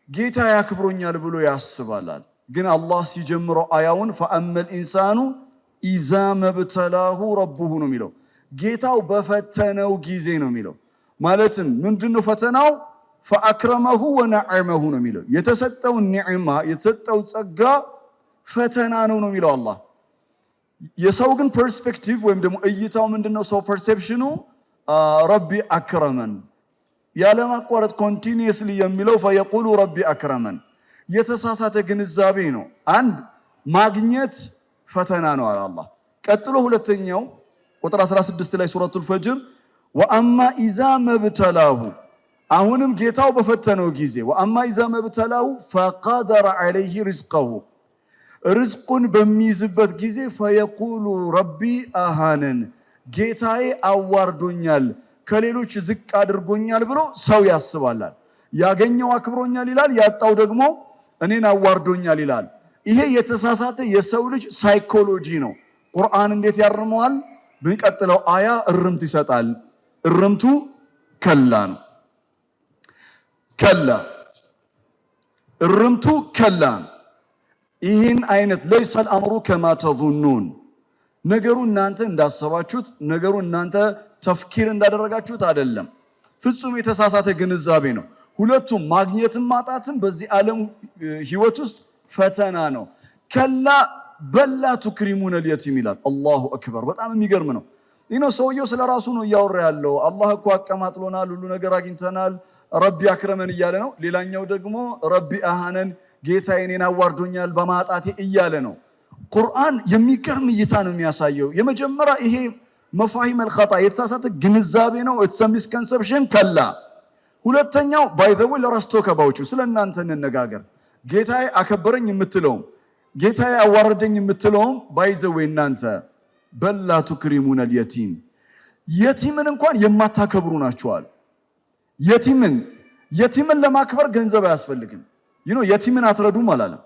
ጌታ ያክብሮኛል ብሎ ያስባላል። ግን አላህ ሲጀምረው አያውን ፈአመል ኢንሳኑ ኢዛ መብተላሁ ረቡሁ ነው የሚለው፣ ጌታው በፈተነው ጊዜ ነው የሚለው። ማለትም ምንድነው ፈተናው? ፈአክረመሁ ወነዐመሁ ነው የሚለው። የተሰጠው ኒዕማ የተሰጠው ጸጋ ፈተና ነው ነው የሚለው አላህ። የሰው ግን ፐርስፔክቲቭ ወይም ደግሞ እይታው ምንድነው? ሰው ፐርሴፕሽኑ ረቢ አክረመን ያለማቋረጥ ኮንቲኒየስሊ የሚለው ፈየቁሉ ረቢ አክረመን የተሳሳተ ግንዛቤ ነው። አንድ ማግኘት ፈተና ነው አለ አላህ። ቀጥሎ ሁለተኛው ቁጥር 16 ላይ ሱረቱል ፈጅር ወአማ ኢዛ መብተላሁ አሁንም ጌታው በፈተነው ጊዜ ወአማ ኢዛ መብተላሁ ፈቀደረ ዐለይሂ ሪዝቀሁ ርዝቁን በሚይዝበት ጊዜ ፈየቁሉ ረቢ አሃነን ጌታዬ አዋርዶኛል ከሌሎች ዝቅ አድርጎኛል ብሎ ሰው ያስባላል። ያገኘው አክብሮኛል ይላል፣ ያጣው ደግሞ እኔን አዋርዶኛል ይላል። ይሄ የተሳሳተ የሰው ልጅ ሳይኮሎጂ ነው። ቁርአን እንዴት ያርመዋል? በሚቀጥለው አያ እርምት ይሰጣል። እርምቱ ከላ ነው። ከላ እርምቱ ከላ ነው። ይህን አይነት ለይሰል አምሩ ከማ ተظኑን ነገሩ እናንተ እንዳሰባችሁት ነገሩ እናንተ ተፍኪር እንዳደረጋችሁት አይደለም። ፍጹም የተሳሳተ ግንዛቤ ነው። ሁለቱም ማግኘትም ማጣትም በዚህ ዓለም ህይወት ውስጥ ፈተና ነው። ከላ በላ ቱክሪሙነ ልየቲም ይላል። አላሁ አክበር። በጣም የሚገርም ነው። ይህ ነው ሰውየው ስለራሱ ነው እያወራ ያለው። አላህ እኮ አቀማጥሎናል፣ ሁሉ ነገር አግኝተናል፣ ረቢ አክረመን እያለ ነው። ሌላኛው ደግሞ ረቢ አሃነን ጌታዬ እኔን አዋርዶኛል በማጣቴ እያለ ነው። ቁርአን የሚገርም እይታ ነው የሚያሳየው። የመጀመሪያ ይሄ መፋሂም አልኸጣ የተሳሳተ ግንዛቤ ነው። ኢትስ ሚስኮንሰፕሽን ከላ። ሁለተኛው ባይ ዘ ዌይ ለራስ ቶክ አባውት ስለ እናንተ እንነጋገር። ጌታዬ አከበረኝ የምትለውም ጌታዬ አዋረደኝ የምትለውም ባይ ዘ ዌይ እናንተ በላ ቱክሪሙነ ልየቲም የቲምን እንኳን የማታከብሩ ናችኋል። የቲምን ለማክበር ገንዘብ አያስፈልግም። የቲምን አትረዱም አላለም።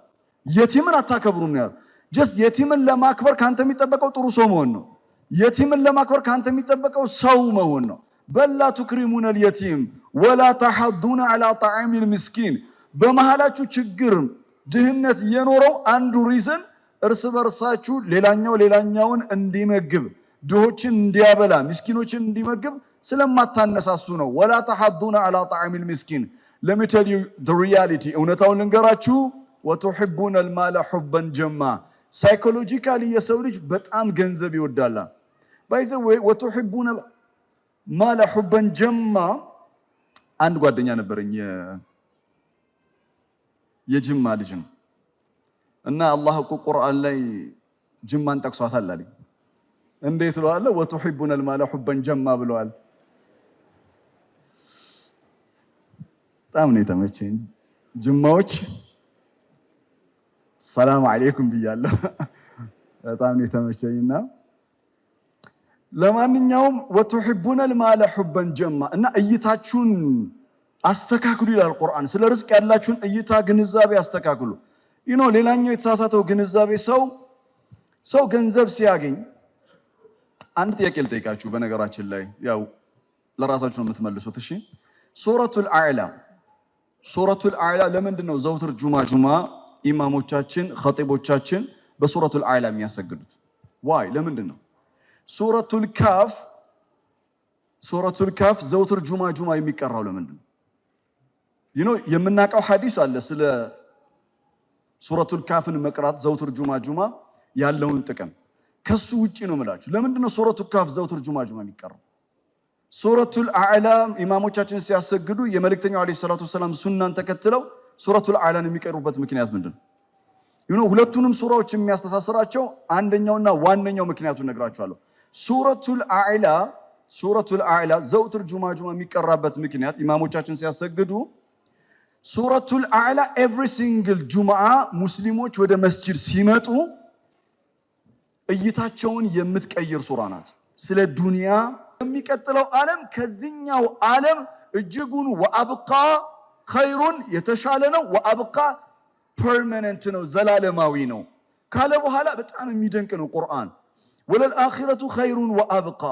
የቲምን አታከብሩም ነው። ጀስት የቲምን ለማክበር ካንተ የሚጠበቀው ጥሩ ሰው መሆን ነው። የቲምን ለማክበር ካንተ የሚጠበቀው ሰው መሆን ነው። በላ ቱክሪሙነ ልየቲም ወላ ተሐዱነ ዐላ ጣዓሚል ምስኪን። በመሃላችሁ ችግር ድህነት የኖረው አንዱ ሪዝን እርስ በርሳችሁ ሌላኛውን እንዲመግብ ድሆችን እንዲያበላ ምስኪኖችን እንዲመግብ ስለማታነሳሱ ነው። ወላ ተሐዱነ ዐላ ጣዓሚል ምስኪን። let me tell you the reality እውነታውን ልንገራችሁ። ወቱሒቡነ ልማለ ሑበን ጀማ። ሳይኮሎጂካሊ የሰው ልጅ በጣም ገንዘብ ይወዳል። ባይ ዘ ዌይ ወቱሒቡነ ማለ ሑበን ጀማ። አንድ ጓደኛ ነበረኝ የጅማ ልጅ ነው እና አላህ እኮ ቁርአን ላይ ጅማን ጠቅሷታል አለኝ። እንዴት ብለዋል? ወቱሒቡነ ልማለ ሑበን ጀማ ብለዋል። በጣም ነው የተመቸኝ። ጅማዎች ሰላም አለይኩም ብያለሁ። በጣም ነው የተመቸኝና ለማንኛውም ወቱሒቡነ ልማለ ሑበን ጀማ እና እይታችሁን አስተካክሉ ይላል ቁርአን። ስለ ርዝቅ ያላችሁን እይታ ግንዛቤ አስተካክሉ። ሌላኛው የተሳሳተው ግንዛቤ ሰው ገንዘብ ሲያገኝ አንድ ጥያቄ ልጠይቃችሁ በነገራችን ላይ ያው ለራሳችሁ ነው የምትመልሱት እሺ ሱረቱል አዕላ ለምንድን ነው ዘውትር ጁማ ኢማሞቻችን ኸጢቦቻችን በሱረቱል አዕላ የሚያሰግዱት ዋይ ለምንድን ነው ሱረቱል ካፍ ዘውትር ጁማ የሚቀራው ለምንድን ነው የምናውቀው ሐዲስ አለ ስለ ሱረቱል ካፍን መቅራት ዘውትር ጁማ ያለውን ጥቅም ከሱ ውጪ ነው የምላችሁ ለምንድን ነው ሱረቱል ካፍ ዘውትር ጁማ የሚቀራው ሱረቱል አዕላ ኢማሞቻችን ሲያሰግዱ የመልእክተኛው አለይሂ ሰላቱ ወሰለም ሱናን ተከትለው ሱረቱል አዕላን የሚቀሩበት ምክንያት ምንድን ነው ሁለቱንም ሱራዎች የሚያስተሳስራቸው አንደኛውና ዋነኛው ምክንያቱን ነግራችኋለሁ ሱረቱል አዕላ ዘውትር ጁማ የሚቀራበት ምክንያት ኢማሞቻችን ሲያሰግዱ ሱረቱል አዕላ ኤቭሪ ሲንግል ጁምዓ ሙስሊሞች ወደ መስጂድ ሲመጡ እይታቸውን የምትቀይር ሱራ ናት ስለ ዱንያ የሚቀጥለው ዓለም ከዚህኛው ዓለም እጅጉን ወአብቃ ኸይሩን የተሻለ ነው ወአብቃ ፐርማነንት ነው ዘላለማዊ ነው ካለ በኋላ በጣም የሚደንቅ ነው ቁርአን ወለልአኺረቱ ኸይሩን ወአብቃ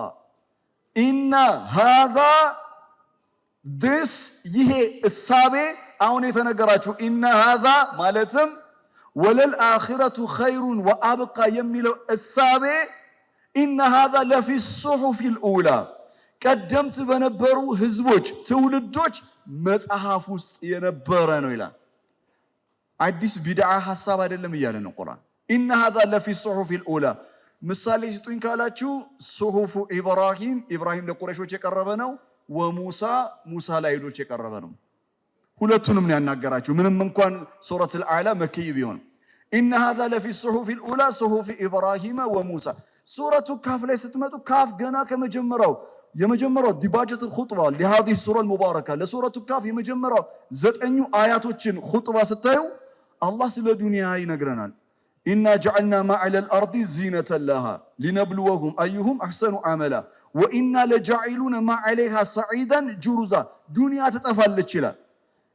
ኢነ ሃዛ ይሄ እሳቤ አሁን የተነገራችሁ ኢነ ሃዛ ማለትም ወለልአኺረቱ ኸይሩን ወአብቃ የሚለው እሳቤ ኢነ ሃዛ ለፊ ሱሑፊል ኡላ ቀደምት በነበሩ ህዝቦች ትውልዶች መጽሐፍ ውስጥ የነበረ ነው ይላል አዲስ ቢድዓ ሐሳብ አይደለም እያለ ነው ቁርአን ኢነ ሃዛ ለፊ ሱሑፊል ኡላ ምሳሌ ስጡኝ ካላችሁ ሱሑፉ ኢብራሂም ለቁረይሾች የቀረበ ነው ወሙሳ ለአይሁዶች የቀረበ ነው ሁለቱንም ነው ያናገራችሁ ምንም እንኳን ሱረቱል አዕላ መክይ ቢሆን ኢነ ሃዛ ለፊ ሱሑፊል ኡላ ሱሑፊ ኢብራሂም ወሙሳ ሱረቱ ካፍ ላይ ስትመጡ ካፍ ገና የመጀመሪያው ዲባጀቱል ኹጥባ ለሃዲህ ሱረል ሙባረካ ለሱረቱ ካፍ የመጀመሪያው 9 አያቶችን ኹጥባ ስታዩ አላህ ስለ ዱንያ ይነግረናል ኢና ጀዐልና ማዕለል አርዲ ዚነተን ለሃ ሊነብልወሁም አዩሁም አሕሰኑ አመላ ወኢና ለጃዒሉነ ማዕለይሃ ሰዒደን ጁሩዛ ዱንያ ትጠፋለች ይላል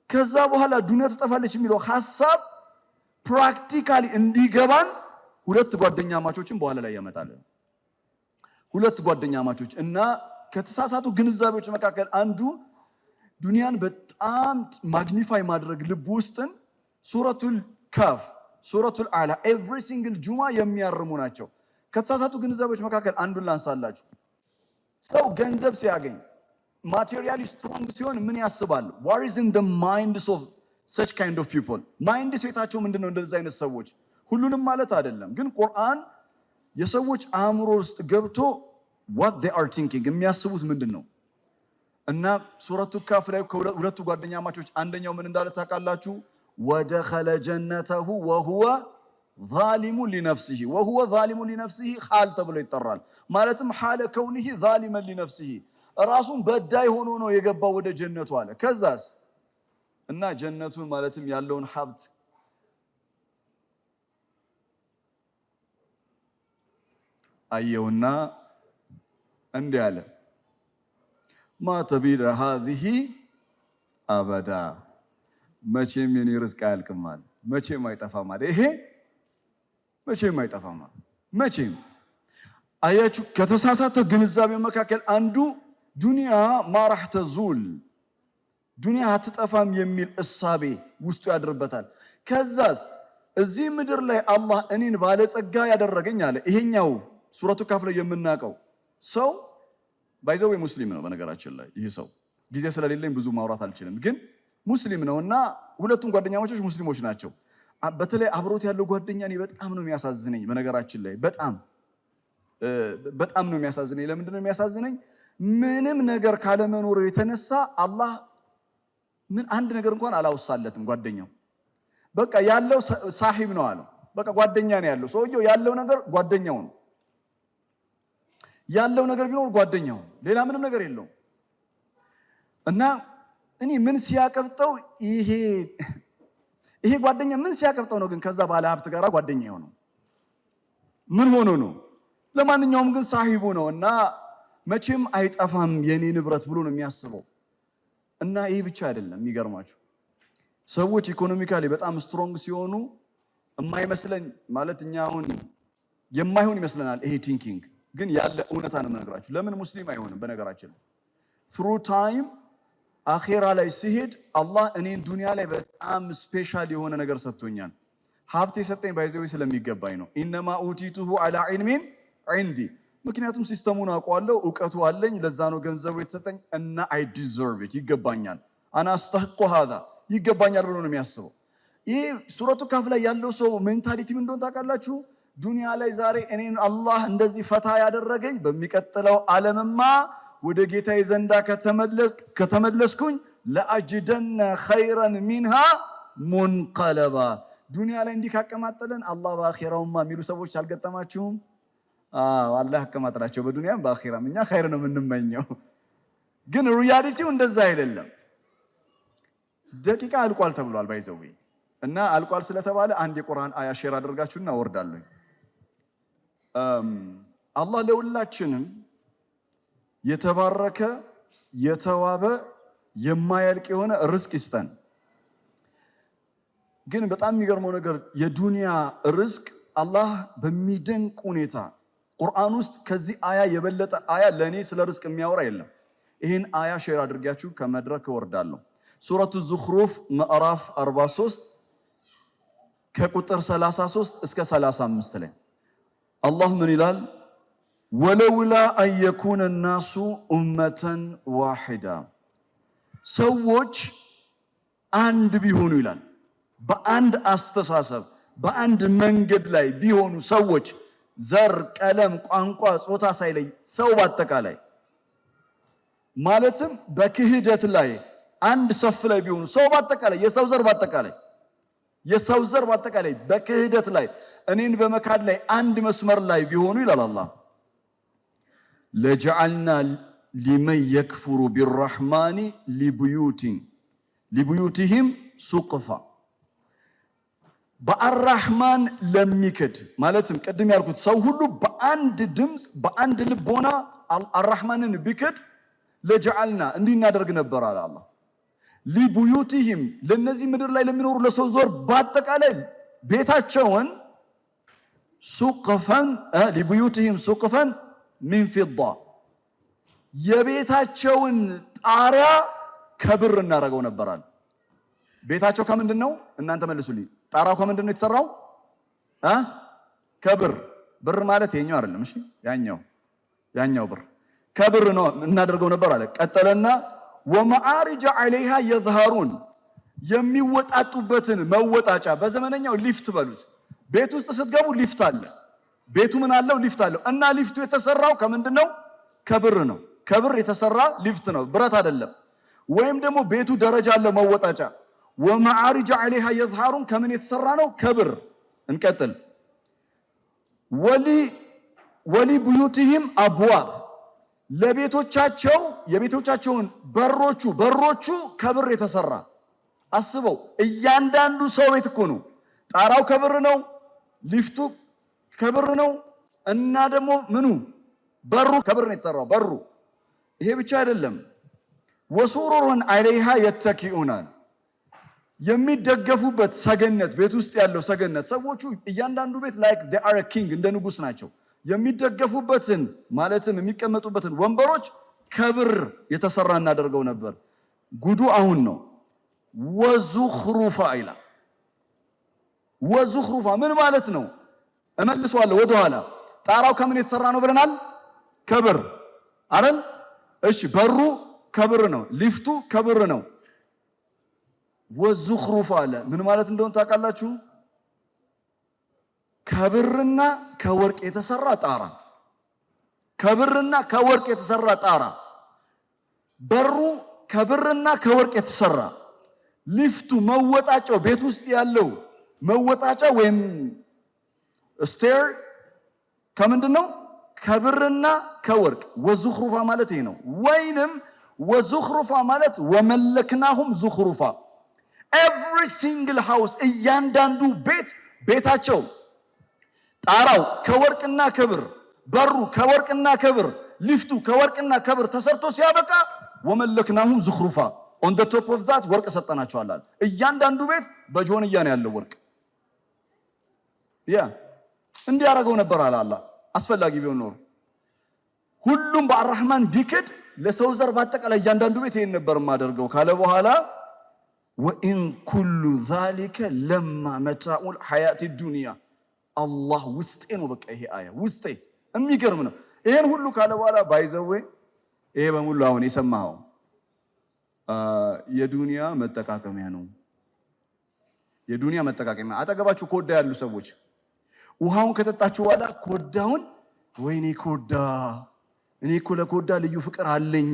ከዛ በኋላ ዱንያ ትጠፋለች የሚለው ሐሳብ ፕራክቲካሊ እንዲገባን ሁለት ጓደኛ ማቾችን በኋላ ላይ ያመጣል ሁለት ጓደኛ ማቾች እና ከተሳሳቱ ግንዛቤዎች መካከል አንዱ ዱንያን በጣም ማግኒፋይ ማድረግ ልብ ውስጥን ሱረቱል አዕላ ኤቭሪ ሲንግል ጁማ የሚያርሙ ናቸው ከተሳሳቱ ግንዛቤዎች መካከል አንዱን ላንሳላችሁ ሰው ገንዘብ ሲያገኝ ማቴሪያሊ ስትሮንግ ሲሆን ምን ያስባል what is in the minds of such kind of people ማይንድ ሴታቸው ምንድነው እንደዚህ አይነት ሰዎች ሁሉንም ማለት አይደለም ግን ቁርአን የሰዎች አእምሮ ውስጥ ገብቶ what they are thinking የሚያስቡት ምንድነው እና ሱረቱ ካፍ ላይ ሁለቱ ጓደኛ ማቾች አንደኛው ምን እንዳለ ታውቃላችሁ ወደኸለ ጀነተሁ ወሁወ ዛሊሙ ሊነፍሲሂ ሐል ተብሎ ይጠራል ማለትም ሐለ ከውኒሂ ዛሊመን ሊነፍሲሂ ራሱን በዳይ ሆኖ ነው የገባው ወደ ጀነቱ አለ ከዛስ እና ጀነቱን ማለትም ያለውን ሀብት አየውና እንዲህ አለ ማ ተቢደ ሃዚህ አበዳ መቼም የኔ ርዝቅ አያልቅም አለ መቼም አይጠፋም አለ ይሄ መቼም አይጠፋም አለ መቼም አያችሁ ከተሳሳተ ግንዛቤ መካከል አንዱ ዱንያ ማራህ ተዙል ዱንያ አትጠፋም የሚል እሳቤ ውስጡ ያድርበታል ከዛስ እዚህ ምድር ላይ አላህ እኔን ባለጸጋ ያደረገኝ አለ ይሄኛው ሱረቱ ካፍ ላይ የምናውቀው ሰው ባይዘው ሙስሊም ነው በነገራችን ላይ ይሄ ሰው ጊዜ ስለሌለኝ ብዙ ማውራት አልችልም ግን ሙስሊም ነውና ሁለቱም ጓደኛሞች ሙስሊሞች ናቸው በተለይ አብሮት ያለው ጓደኛ እኔ በጣም ነው የሚያሳዝነኝ በነገራችን ላይ በጣም ነው የሚያሳዝነኝ ለምንድን ነው የሚያሳዝነኝ ምንም ነገር ካለመኖር የተነሳ አላህ ምን አንድ ነገር እንኳን አላወሳለትም ጓደኛው በቃ ያለው ሳሂብ ነው አለው በቃ ጓደኛ ነው ያለው ሰውየው ያለው ነገር ጓደኛው ነው ያለው ነገር ቢኖር ጓደኛው ሌላ ምንም ነገር የለውም እና እኔ ምን ሲያቀብጠው ይሄ ጓደኛ ምን ሲያቀብጠው ነው ግን ከዛ ባለ ሀብት ጋር ጓደኛ የሆነው ምን ሆኖ ነው ለማንኛውም ግን ሳሂቡ ነው እና መቼም አይጠፋም የኔ ንብረት ብሎ ነው የሚያስበው እና ይሄ ብቻ አይደለም የሚገርማችሁ ሰዎች ኢኮኖሚካሊ በጣም ስትሮንግ ሲሆኑ የማይመስለን ማለት እኛ አሁን የማይሆን ይመስለናል ይሄ ቲንኪንግ ግን ያለ እውነታ ነው የምነግራችሁ። ለምን ሙስሊም አይሆንም? በነገራችን ትሩ ታይም አኼራ ላይ ሲሄድ አላህ እኔን ዱንያ ላይ በጣም ስፔሻል የሆነ ነገር ሰጥቶኛል። ሀብት የሰጠኝ ባይዘው ስለሚገባኝ ነው። ኢነማ ኡቲቱሁ አላ ዒልሚን ዒንዲ። ምክንያቱም ሲስተሙን አውቀዋለሁ፣ እውቀቱ አለኝ። ለዛ ነው ገንዘቡ የተሰጠኝ እና አይ ዲዘርቭ ኢት፣ ይገባኛል። አና አስተሕቁ ሃዛ፣ ይገባኛል ብሎ ነው የሚያስበው። ይህ ሱረቱ ካፍ ላይ ያለው ሰው ሜንታሊቲ ምን እንደሆነ ታውቃላችሁ? ዱንያ ላይ ዛሬ እኔን አላህ እንደዚህ ፈታ ያደረገኝ በሚቀጥለው ዓለምማ ወደ ጌታዬ ዘንዳ ከተመለስኩኝ ለአጅደነ ኸይረን ሚንሃ ሙንቀለባ። ዱንያ ላይ እንዲህ ካቀማጠለን አላህ በአኺራውማ የሚሉ ሰዎች አልገጠማችሁም? አላህ ያቀማጥላቸው በዱንያም በአኺራም። እኛ ኸይር ነው የምንመኘው፣ ግን ሪያሊቲው እንደዛ አይደለም። ደቂቃ አልቋል ተብሏል ባይዘው እና አልቋል ስለተባለ አንድ የቁርአን አያ ሼር አድርጋችሁና ወርዳለሁ። አላህ ለሁላችንም የተባረከ የተዋበ የማያልቅ የሆነ ርዝቅ ይስጠን። ግን በጣም የሚገርመው ነገር የዱንያ ርዝቅ አላህ በሚደንቅ ሁኔታ ቁርአን ውስጥ ከዚህ አያ የበለጠ አያ ለኔ ስለ ርዝቅ የሚያወራ የለም። ይህን አያ ሼር አድርጋችሁ ከመድረክ ወርዳለሁ። ሱረቱ ዙኽሩፍ ምዕራፍ 43 ከቁጥር 33 እስከ 35 ላይ አላህ ምን ይላል? ወለውላ አን የኩነ ናሱ ኡመተን ዋሂዳ፣ ሰዎች አንድ ቢሆኑ ይላል። በአንድ አስተሳሰብ በአንድ መንገድ ላይ ቢሆኑ ሰዎች፣ ዘር፣ ቀለም፣ ቋንቋ፣ ጾታ ሳይለይ ሰው ባጠቃላይ ማለትም በክህደት ላይ አንድ ሰፍ ላይ ቢሆኑ ሰው ባጠቃላይ የሰው ዘር ባጠቃላይ በክህደት ላይ እኔን በመካድ ላይ አንድ መስመር ላይ ቢሆኑ ይላል አላህ ለጀዐልና ሊመን የክፍሩ ቢረሕማኒ ሊቡዩቲሂም ሱቅፋ፣ በአራህማን ለሚክድ ማለትም ቅድም ያልኩት ሰው ሁሉ በአንድ ድምፅ በአንድ ልቦና አራህማንን ቢክድ ለጀዐልና እንዲናደርግ ነበር አለ አላህ። ሊቡዩቲሂም ለነዚህ ምድር ላይ ለሚኖሩ ለሰው ዘር በአጠቃላይ ቤታቸውን ሱቅፈን ሊቡዩቲሂም ሱቅፈን ሚን ፊዳ፣ የቤታቸውን ጣሪያ ከብር እናደርገው ነበራል። ቤታቸው ከምንድን ነው? እናንተ መልሱልኝ። ጣራው ከምንድን ነው የተሰራው? ከብር። ብር ማለት የኛው አይደለም፣ እሺ፣ ያኛው ብር ከብር ነው እናደርገው ነበር አለ። ቀጠለና ወመዓሪጀ ዐለይሃ የዝሃሩን፣ የሚወጣጡበትን መወጣጫ፣ በዘመነኛው ሊፍት በሉት። ቤት ውስጥ ስትገቡ ሊፍት አለ። ቤቱ ምን አለው? ሊፍት አለው። እና ሊፍቱ የተሰራው ከምንድን ነው? ከብር ነው። ከብር የተሰራ ሊፍት ነው፣ ብረት አይደለም። ወይም ደግሞ ቤቱ ደረጃ አለው፣ መወጣጫ። ወመዓሪጀ ዐለይሃ የዝሃሩን ከምን የተሰራ ነው? ከብር። እንቀጥል። ወሊ ቡዩቲሂም አብዋብ፣ ለቤቶቻቸው የቤቶቻቸውን በሮቹ ከብር የተሰራ። አስበው፣ እያንዳንዱ ሰው ቤት እኮ ነው። ጣራው ከብር ነው፣ ሊፍቱ ከብር ነው፣ እና ደግሞ ምኑ በሩ ከብር ነው የተሰራው። በሩ ይሄ ብቻ አይደለም። ወሱሩሩን ዐለይሃ የተኪኡና፣ የሚደገፉበት ሰገነት፣ ቤት ውስጥ ያለው ሰገነት። ሰዎቹ እያንዳንዱ ቤት ላይክ they are a king፣ እንደ ንጉስ ናቸው። የሚደገፉበትን ማለትም የሚቀመጡበትን ወንበሮች ከብር የተሰራ እናደርገው ነበር። ጉዱ አሁን ነው። ወዙኽሩፋ ይላል። ወዙኽሩፋ ምን ማለት ነው? እመልሰዋለሁ ወደኋላ። ጣራው ከምን የተሰራ ነው ብለናል? ከብር አይደል? እሺ፣ በሩ ከብር ነው፣ ሊፍቱ ከብር ነው። ወዙኽሩፋ አለ። ምን ማለት እንደሆነ ታውቃላችሁ? ከብርና ከወርቅ የተሰራ ጣራ፣ ከብርና ከወርቅ የተሰራ ጣራ፣ በሩ ከብርና ከወርቅ የተሰራ፣ ሊፍቱ መወጣጫው፣ ቤት ውስጥ ያለው መወጣጫ ወይም ስቴር ከምንድን ነው? ከብርና ከወርቅ። ወዙኽሩፋ ማለት ይሄ ነው። ወይንም ወዙኽሩፋ ማለት ወመለክናሁም ዙኽሩፋ፣ ኤቭሪ ሲንግል ሃውስ፣ እያንዳንዱ ቤታቸው ጣራው ከወርቅና ከብር፣ በሩ ከወርቅና ከብር፣ ሊፍቱ ከወርቅና ከብር ተሰርቶ ሲያበቃ ወመለክናሁም ዙኽሩፋ፣ ኦን ዘ ቶፕ ኦፍ ዛት ወርቅ ሰጠናቸዋል። እያንዳንዱ ቤት በጆንያ ነው ያለው ወርቅ። እንዲህ ያደረገው ነበር አለ አላህ፣ አስፈላጊ ቢሆን ኖሮ። ሁሉም በአርራህማን ቢክድ ለሰው ዘር ባጠቃላይ እያንዳንዱ ቤት ይሄን ነበር ማደርገው ካለ በኋላ ወኢን ኩሉ ዛሊከ ለማ መታኡል ሐያቲ ዱንያ አላህ ውስጤ ነው። በቃ ይሄ አያ ውስጤ የሚገርም ነው። ይሄን ሁሉ ካለ በኋላ ባይዘዌ ይሄ በሙሉ አሁን የሰማኸው የዱንያ መጠቃቀሚያ ነው። የዱንያ መጠቃቀሚያ አጠገባችሁ ኮዳ ያሉ ሰዎች ውሃውን ከጠጣችሁ በኋላ ኮዳውን ወይኔ ኮዳ እኔ እኮ ለኮዳ ልዩ ፍቅር አለኝ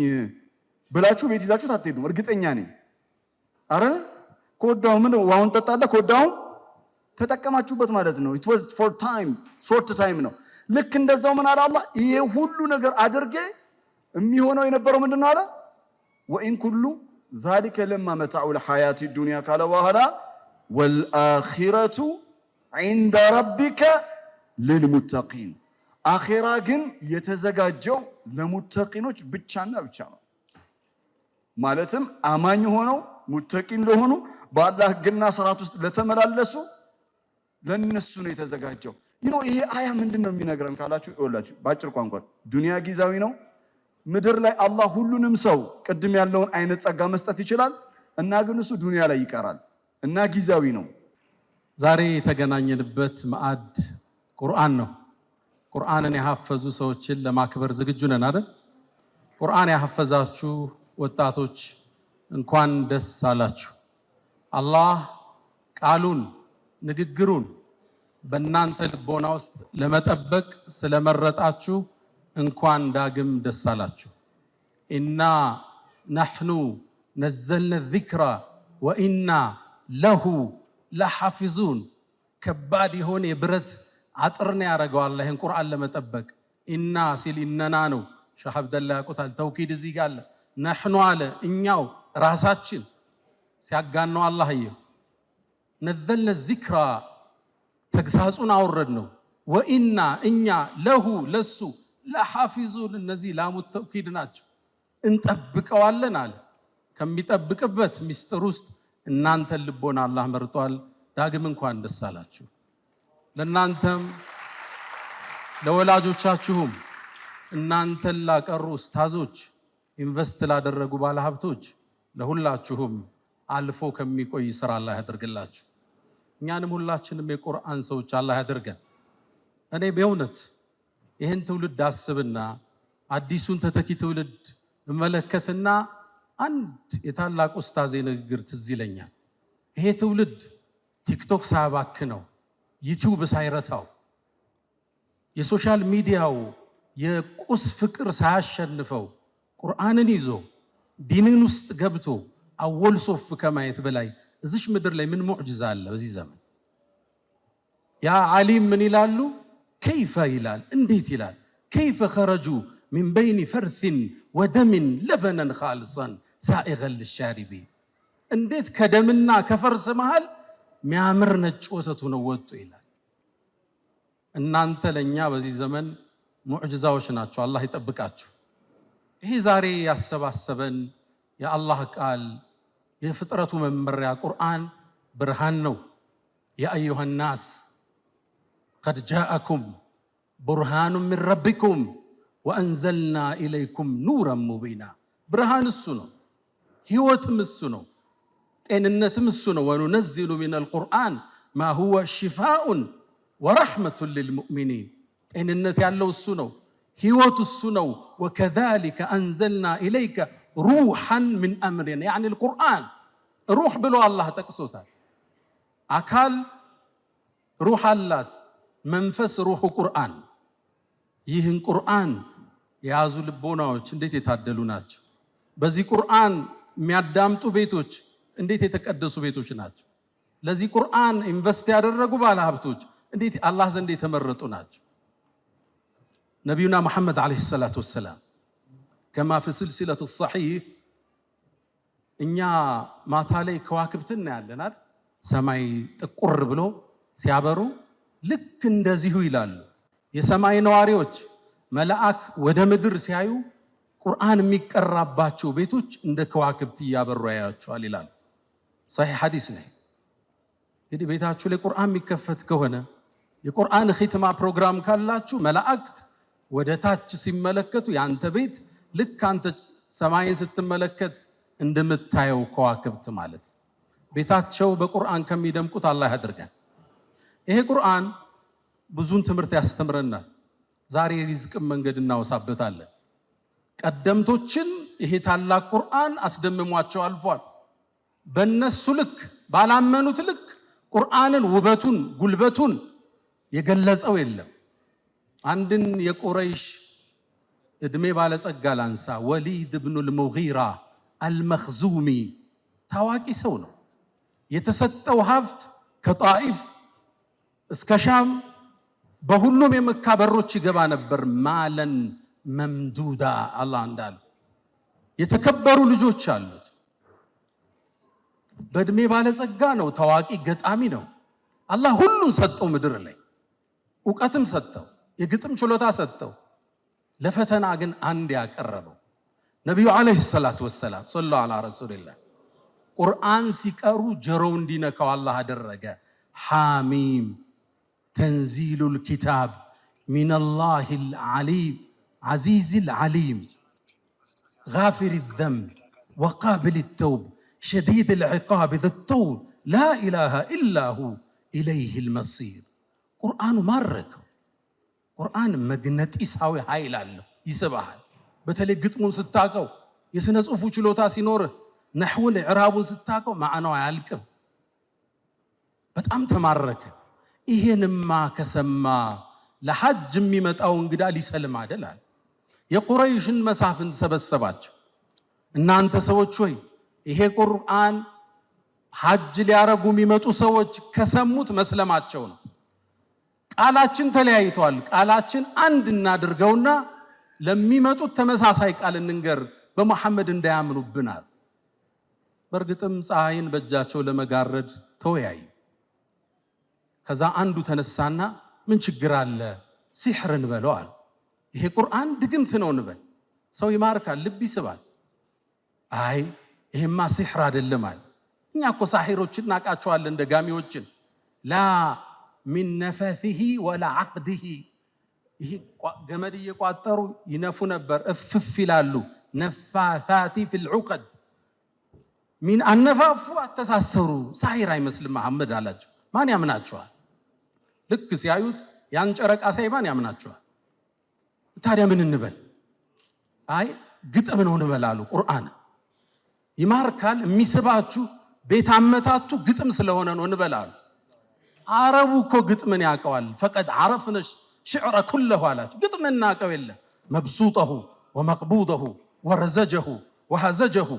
ብላችሁ ቤት ይዛችሁት አትሄዱም። እርግጠኛ ነኝ። አረ ኮዳው ምን ውሃውን ጠጣለ ኮዳውን ተጠቀማችሁበት ማለት ነው። it was for time short time ነው። ልክ እንደዛው ምን አለ አላህ ይሄ ሁሉ ነገር አድርጌ የሚሆነው የነበረው ምንድነው አለ ወኢን ኩሉ ذلك لما متاع الحياة الدنيا قال وهلا والآخرة عند ربك للمتقين አኺራ ግን የተዘጋጀው ለሙተቂኖች ብቻና ብቻ ነው። ማለትም አማኝ ሆነው ሙተቂን ለሆኑ በአላህ ሕግና ስርዓት ውስጥ ለተመላለሱ ለነሱ ነው የተዘጋጀው። ይሄ አያ ምንድነው የሚነግረን ካላችሁ ይኸውላችሁ ባጭር ቋንቋ ዱንያ ጊዜያዊ ነው። ምድር ላይ አላህ ሁሉንም ሰው ቅድም ያለውን አይነት ጸጋ መስጠት ይችላል እና ግን እሱ ዱንያ ላይ ይቀራል እና ጊዜያዊ ነው። ዛሬ የተገናኘንበት ማዕድ ቁርአን ነው። ቁርአንን ያሐፈዙ ሰዎችን ለማክበር ዝግጁ ነን አይደል? ቁርአን ያሐፈዛችሁ ወጣቶች እንኳን ደስ አላችሁ። አላህ ቃሉን ንግግሩን በእናንተ ልቦና ውስጥ ለመጠበቅ ስለመረጣችሁ እንኳን ዳግም ደስ አላችሁ። ኢና ነሕኑ ነዘልነ ዚክራ ወኢና ለሁ ለሐፊዙን። ከባድ የሆነ የብረት አጥርና ያረጋው አላህ ይሄን ቁርአን ለመጠበቅ ኢና ሲል ኢነና ነው። ሸህ አብደላ ያቁታል ተውኪድ እዚህ ጋር አለ። ነሕኑ አለ እኛው ራሳችን ሲያጋነው አላህዬ ነዘልነ ዚክራ ተግሳጹን አወረድ ነው። ወኢና እኛ ለሁ ለሱ ለሐፊዙን እነዚህ ላሙት ተውኪድ ናቸው እንጠብቀዋለን አለ። ከሚጠብቅበት ሚስጥር ውስጥ እናንተን ልቦና አላህ መርጧል። ዳግም እንኳን ደስ አላችሁ። ለእናንተም ለወላጆቻችሁም እናንተን ላቀሩ ኡስታዞች ኢንቨስት ላደረጉ ባለሀብቶች ለሁላችሁም አልፎ ከሚቆይ ስራ አላህ ያደርግላችሁ። እኛንም ሁላችንም የቁርአን ሰዎች አላህ ያደርገን። እኔ በእውነት ይህን ትውልድ አስብና አዲሱን ተተኪ ትውልድ እመለከትና አንድ የታላቅ ኡስታዝ ንግግር ትዝ ይለኛል። ይሄ ትውልድ ቲክቶክ ሳያባክነው ዩቲዩብ ሳይረታው የሶሻል ሚዲያው የቁስ ፍቅር ሳያሸንፈው ቁርአንን ይዞ ዲንን ውስጥ ገብቶ አወል ሶፍ ከማየት በላይ እዚሽ ምድር ላይ ምን ሙዕጅዛ አለ በዚህ ዘመን? ያ ዓሊም ምን ይላሉ? ከይፈ ይላል እንዴት ይላል? ከይፈ ኸረጁ ሚን በይኒ ፈርሲን ወደምን ለበነን ኻልሰን ሳኢገን ልሻሪቢ። እንዴት ከደምና ከፈርስ መሃል ሚያምር ነጭ ወተቱ ነው ወጡ ይላል። እናንተ ለኛ በዚህ ዘመን ሙዕጅዛዎች ናቸው። አላህ ይጠብቃችሁ። ይሄ ዛሬ ያሰባሰበን የአላህ ቃል የፍጥረቱ መመሪያ ቁርአን ብርሃን ነው። ያ አዩሃ ናስ ቀድ ጃአኩም ቡርሃኑ ሚን ረቢኩም ወአንዘልና ኢለይኩም ኑረን ሙቢና። ብርሃን እሱ ነው፣ ህይወትም እሱ ነው፣ ጤንነትም እሱ ነው። ወኑነዚሉ ሚነል ቁርአን ማ ሁወ ሽፋኡን ወረሕመቱን ሊልሙእሚኒን። ጤንነት ያለው እሱ ነው፣ ህይወት እሱ ነው። ወከዛሊከ አንዘልና ኢለይከ ሩሐን ሚን አምሪና። ያኒ ልቁርአን ሩሕ ብሎ አላህ ጠቅሶታል። አካል ሩሕ አላት፣ መንፈስ ሩሑ ቁርአን። ይህን ቁርአን የያዙ ልቦናዎች እንዴት የታደሉ ናቸው! በዚህ ቁርአን የሚያዳምጡ ቤቶች እንዴት የተቀደሱ ቤቶች ናቸው! ለዚህ ቁርአን ኢንቨስት ያደረጉ ባለሀብቶች እንዴት አላህ ዘንድ የተመረጡ ናቸው! ነቢዩና መሐመድ ዓለይሂ ሰላቱ ወሰላም ከማ ፊ ሲልሲለት ሰሒህ እኛ ማታ ላይ ከዋክብት እናያለን አይደል? ሰማይ ጥቁር ብሎ ሲያበሩ ልክ እንደዚሁ ይላሉ የሰማይ ነዋሪዎች። መልአክ ወደ ምድር ሲያዩ ቁርአን የሚቀራባቸው ቤቶች እንደ ከዋክብት እያበሩ ያያቸዋል ይላሉ። ሰሒህ ሐዲስ ነው። እንግዲህ ቤታችሁ ላይ ቁርአን የሚከፈት ከሆነ የቁርአን ኺትማ ፕሮግራም ካላችሁ መላእክት ወደ ታች ሲመለከቱ ያንተ ቤት ልክ አንተ ሰማይን ስትመለከት እንደምታየው ከዋክብት ማለት ነው። ቤታቸው በቁርአን ከሚደምቁት አላህ ያድርገን። ይሄ ቁርአን ብዙን ትምህርት ያስተምረናል። ዛሬ ሪዝቅን መንገድ እናወሳበታለን። ቀደምቶችን ይሄ ታላቅ ቁርአን አስደምሟቸው አልፏል። በነሱ ልክ ባላመኑት ልክ ቁርአንን ውበቱን ጉልበቱን የገለጸው የለም። አንድን የቁረይሽ እድሜ ባለጸጋ ላንሳ። ወሊድ ኢብኑ አልሙጊራ አልመኽዙሚ ታዋቂ ሰው ነው። የተሰጠው ሀብት ከጣኢፍ እስከ ሻም በሁሉም የመካ በሮች ይገባ ነበር። ማለን መምዱዳ አላህ እንዳለ የተከበሩ ልጆች አሉት። በእድሜ ባለጸጋ ነው። ታዋቂ ገጣሚ ነው። አላህ ሁሉን ሰጠው። ምድር ላይ ዕውቀትም ሰጠው፣ የግጥም ችሎታ ሰጠው። ለፈተና ግን አንድ ያቀረበው ነቢዩ ዓለይሂ ሰላቱ ወሰላም ሰለላሁ ዐላ ረሱሊላህ ቁርአን ሲቀሩ ጆሮው እንዲነካው አላህ አደረገ። ሐሚም ተንዚሉል ኪታብ ሚነላሂል ዓሊም ዓዚዚል ዓሊም ጋፊሪ ዘንብ ወቃቢሊ ተውብ ሸዲድል ዒቃብ ዘጠውል ላ ኢላሃ ኢላሁ ኢለይሂል መሲር። ቁርአኑ ማረከው። ቁርአን መግነጢሳዊ ኃይል አለው፣ ይስብሃል። በተለይ ግጥሙን ስታቀው፣ የሥነ ጽሑፉ ችሎታ ሲኖርህ፣ ነሕውን ኢዕራቡን ስታቀው ማዕናው አያልቅም። በጣም ተማረከ። ይሄንማ ከሰማ ለሐጅ የሚመጣው እንግዳ ሊሰልም አይደል አለ። የቁረይሽን መሳፍንት ሰበሰባቸው። እናንተ ሰዎች ሆይ ይሄ ቁርአን ሐጅ ሊያረጉ የሚመጡ ሰዎች ከሰሙት መስለማቸው ነው። ቃላችን ተለያይቷል። ቃላችን አንድ እናድርገውና ለሚመጡት ተመሳሳይ ቃል እንንገር፣ በመሐመድ እንዳያምኑብናል። በእርግጥም ፀሐይን በእጃቸው ለመጋረድ ተወያዩ። ከዛ አንዱ ተነሳና ምን ችግር አለ ሲሕር እንበለው አለ። ይሄ ቁርአን ድግምት ነው እንበል፣ ሰው ይማርካል፣ ልብ ይስባል። አይ ይሄማ ሲሕር አይደለም አለ። እኛ እኮ ሳሒሮችን እናውቃቸዋለን፣ ደጋሚዎችን። ላ ሚን ነፈሲሂ ወላ ዐቅዲሂ። ይሄ ገመድ እየቋጠሩ ይነፉ ነበር፣ እፍፍ ይላሉ። ነፋሳቲ ፊል ዑቀድ። ሚን አነፋፉ አተሳሰሩ። ሳሒር አይመስልም መሐመድ አላቸው። ማን ያምናቸዋል? ልክ ሲያዩት ያን ጨረቃ ሳይ ማን ያምናቸዋል? ታዲያ ምን እንበል? አይ ግጥም ነው እንበል አሉ። ቁርአን ይማርካል፣ የሚስባችሁ ቤት አመታቱ ግጥም ስለሆነ ነው እንበል አሉ። አረቡ እኮ ግጥምን ያውቀዋል። ፈቀድ ዓረፍነ ሽዕረ ኩለሁ አላቸው። ግጥም እናውቀው የለም። መብሱጠሁ ወመቅቡደሁ ወረዘጀሁ ወሀዘጀሁ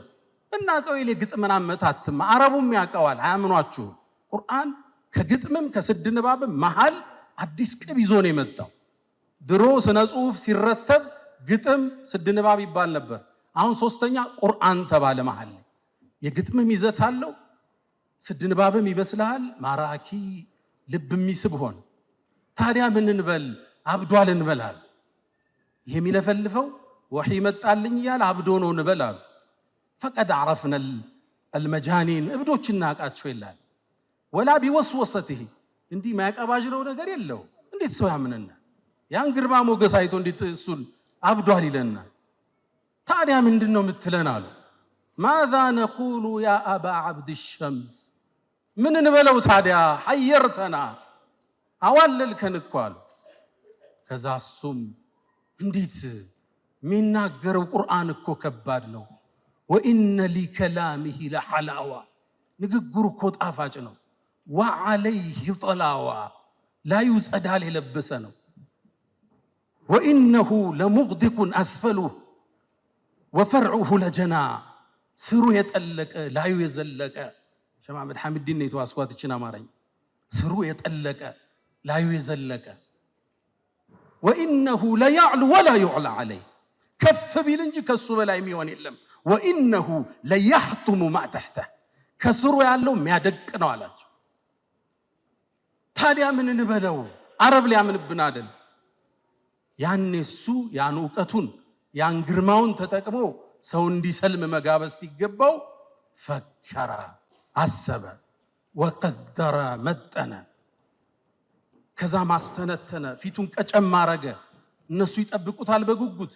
እናውቀው የለ። ግጥምን አመታትማ አረቡም ያውቀዋል። አያምኗችሁ። ቁርአን ከግጥምም ከስድ ንባብም መሃል አዲስ ቅብ ይዞ ነው የመጣው። ድሮ ስነ ጽሑፍ ሲረተብ ግጥም ስድ ንባብ ይባል ነበር። አሁን ሶስተኛ ቁርአን ተባለ መሃል ላይ። የግጥምም ይዘት አለው፣ ስድ ንባብም ይመስልሃል፣ ማራኪ ልብ የሚስብ ሆነ። ታዲያ ምን እንበል? አብዷል እንበላል። ይሄ የሚለፈልፈው ወህይ መጣልኝ እያለ አብዶ ነው እንበላል። ፈቀድ ዓረፍነ አልመጃኒን እብዶች እናውቃቸው ይላል። ወላ ቢወስወሰትህ እንዲህ ማያቀባጅለው ነገር የለው። እንዴት ሰው ያምነናል? ያን ግርማ ሞገስ አይቶ እንዴት እሱን አብዷል ይለናል? ታዲያ ምንድን ነው የምትለን አሉ። ማዛ ነቁሉ ያ አባ ዓብድ ሸምስ፣ ምን እንበለው ታዲያ? ሐየርተና አዋለልከን እኮ አሉ። ከዛ እሱም እንዴት የሚናገረው ቁርአን እኮ ከባድ ነው። ወኢነ ሊከላሚሂ ለሐላዋ፣ ንግግሩ እኮ ጣፋጭ ነው። ወዓለይህ ጠላዋ፣ ላዩ ጸዳል የለበሰ ነው። ወኢነሁ ለሙግዲቁን አስፈሉህ ወፈርዑሁ ለጀና፣ ስሩ የጠለቀ ላዩ የዘለቀ። ሸህ መሐመድ ሐሚድን ነው የተዋስኳት ይችን አማርኛ። ስሩ የጠለቀ ላዩ የዘለቀ። ወኢነሁ ለያዕሉ ወላ ዩዕላ ዐለይህ፣ ከፍ ቢል እንጂ ከሱ በላይ የሚሆን የለም። ወኢነሁ ለያሕጡሙ ማ ተሕተህ፣ ከስሩ ያለው የሚያደቅ ነው አላቸው። ታዲያ ምን እንበለው? አረብ ሊያምንብን አይደል? ያኔ እሱ ያን እውቀቱን ያን ግርማውን ተጠቅሞ ሰው እንዲሰልም መጋበዝ ሲገባው ፈከረ፣ አሰበ፣ ወቀደረ፣ መጠነ። ከዛ ማስተነተነ፣ ፊቱን ቀጨም አረገ። እነሱ ይጠብቁታል በጉጉት።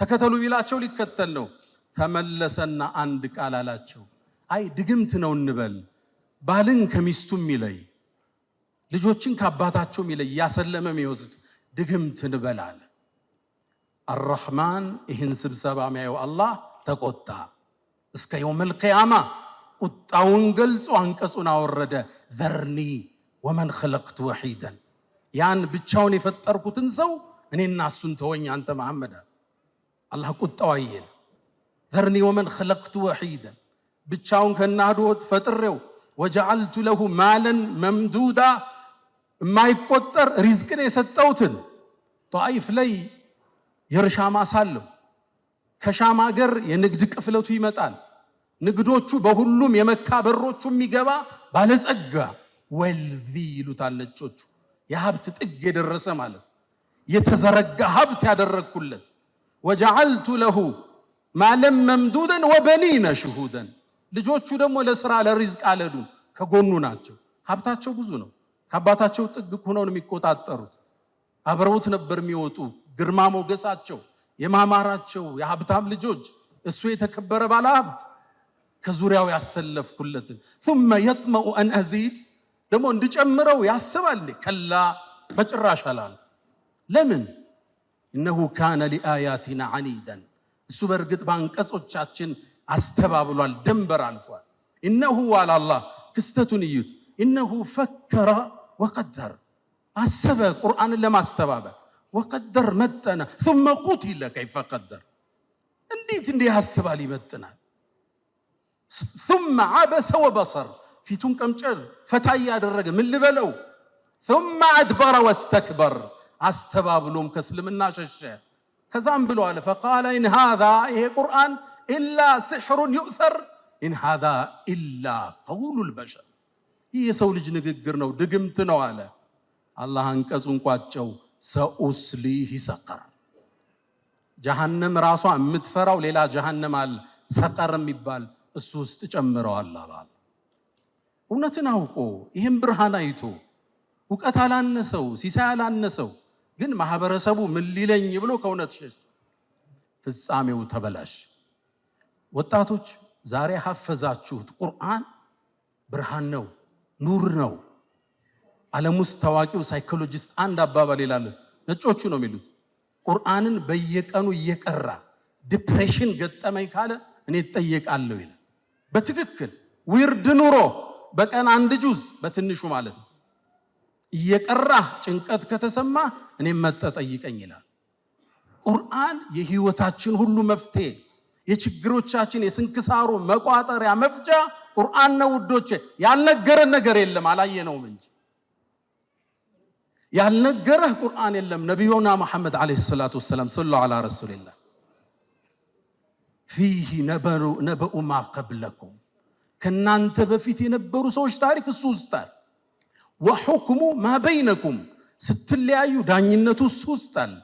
ተከተሉ ቢላቸው ሊከተል ነው። ተመለሰና አንድ ቃል አላቸው። አይ ድግምት ነው እንበል፣ ባልን ከሚስቱ የሚለይ ልጆችን ከአባታቸው የሚለይ ያሰለመ የሚወስድ ድግምት እንበል አለ። አርረሕማን ይህን ስብሰባ የሚያየው አላህ ተቆጣ። እስከ የውመል ቂያማ ቁጣውን ገልጾ አንቀጹን አወረደ። ዘርኒ ወመን ኸለቅቱ ወሒደን፣ ያን ብቻውን የፈጠርኩትን ሰው እኔና እሱን ተወኝ አንተ መሐመድ። አላህ ቁጣው አየለ። ዘርኒ ወመን ኸለቅቱ ወሒደን፣ ብቻውን ከናዶት ፈጥሬው፣ ወጀዐልቱ ለሁ ማለን መምዱዳ፣ የማይቆጠር ሪዝቅን የሰጠውትን። ጧኢፍ ላይ የእርሻ ማሳ አለው። ከሻም ሀገር የንግድ ቅፍለቱ ይመጣል። ንግዶቹ በሁሉም የመካ በሮቹ የሚገባ ባለጸጋ ወልዚ ይሉታል ነጮቹ። የሀብት ጥግ የደረሰ ማለት የተዘረጋ ሀብት ያደረግኩለት። ወጀዐልቱ ለሁ ማለም መምዱደን ወበኒነ ሽሁደን፣ ልጆቹ ደግሞ ለስራ ለሪዝቅ አለዱ ከጎኑ ናቸው። ሀብታቸው ብዙ ነው። ከአባታቸው ጥግ ሆነው ነው የሚቆጣጠሩት። አብረውት ነበር የሚወጡ። ግርማ ሞገሳቸው የማማራቸው የሀብታም ልጆች፣ እሱ የተከበረ ባለ ሀብት ከዙሪያው ያሰለፍኩለትን። ثم يطمع ان ازيد፣ ደግሞ እንድጨምረው ያስባል። ከላ በጭራሽ አላል። ለምን? انه كان لآياتنا عنيدا፣ እሱ በእርግጥ በአንቀጾቻችን አስተባብሏል፣ ደንበር አልፏል። انه على الله ክስተቱን እዩት። انه فكر وقدر፣ አሰበ ቁርአንን ለማስተባበል። ወቀደር መጠነ ثم قتل كيف قدر፣ እንዴት እንዲህ ያስባል ይመጥናል። ثم عبس وبصر፣ ፊቱን ቀምጨር ፈታ ያደረገ ምን ልበለው። ثم أدبر واستكبر፣ አስተባብሎም ከእስልምና ሸሸ። ከዛም ብሎ አለ فقال إن هذا ይሄ ቁርአን إلا سحر يؤثر إن هذا إلا قول البشر፣ ይህ የሰው ልጅ ንግግር ነው፣ ድግምት ነው አለ። አላህ አንቀጹን ቋጨው። ሰኡስሊህ ሰቀር፣ ጀሃነም ራሷ የምትፈራው ሌላ ጀሃነም አለ፣ ሰቀር የሚባል እሱ ውስጥ ጨምረዋል አላል። እውነትን አውቆ ይህም ብርሃን አይቶ እውቀት አላነሰው ሲሳይ አላነሰው፣ ግን ማህበረሰቡ ምን ሊለኝ ብሎ ከእውነት ሸሽ፣ ፍጻሜው ተበላሽ። ወጣቶች ዛሬ ሐፈዛችሁት ቁርአን ብርሃን ነው፣ ኑር ነው። ዓለም ውስጥ ታዋቂው ሳይኮሎጂስት አንድ አባባል ይላል፣ ነጮቹ ነው የሚሉት። ቁርአንን በየቀኑ እየቀራ ዲፕሬሽን ገጠመኝ ካለ እኔ እጠየቃለሁ ይላል። በትክክል ዊርድ ኑሮ በቀን አንድ ጁዝ በትንሹ ማለት ነው እየቀራ ጭንቀት ከተሰማ እኔም መጥተህ ጠይቀኝ ይላል። ቁርአን የህይወታችን ሁሉ መፍትሄ፣ የችግሮቻችን የስንክሳሩ መቋጠሪያ መፍቻ ቁርአን ነው ውዶቼ። ያልነገረን ነገር የለም አላየነውም እንጂ ያልነገረህ ቁርአን የለም። ነቢዩና መሐመድ ዓለይሂ ሰላቱ ወሰላም ሰለላሁ ዐላ ረሱሊላህ ፊህ ነበኡ ማ ቀብለኩም፣ ከናንተ በፊት የነበሩ ሰዎች ታሪክ እሱ ውስጥ አለ። ወሑክሙ ማ በይነኩም፣ ስትለያዩ ዳኝነቱ እሱ ውስጥ አለ።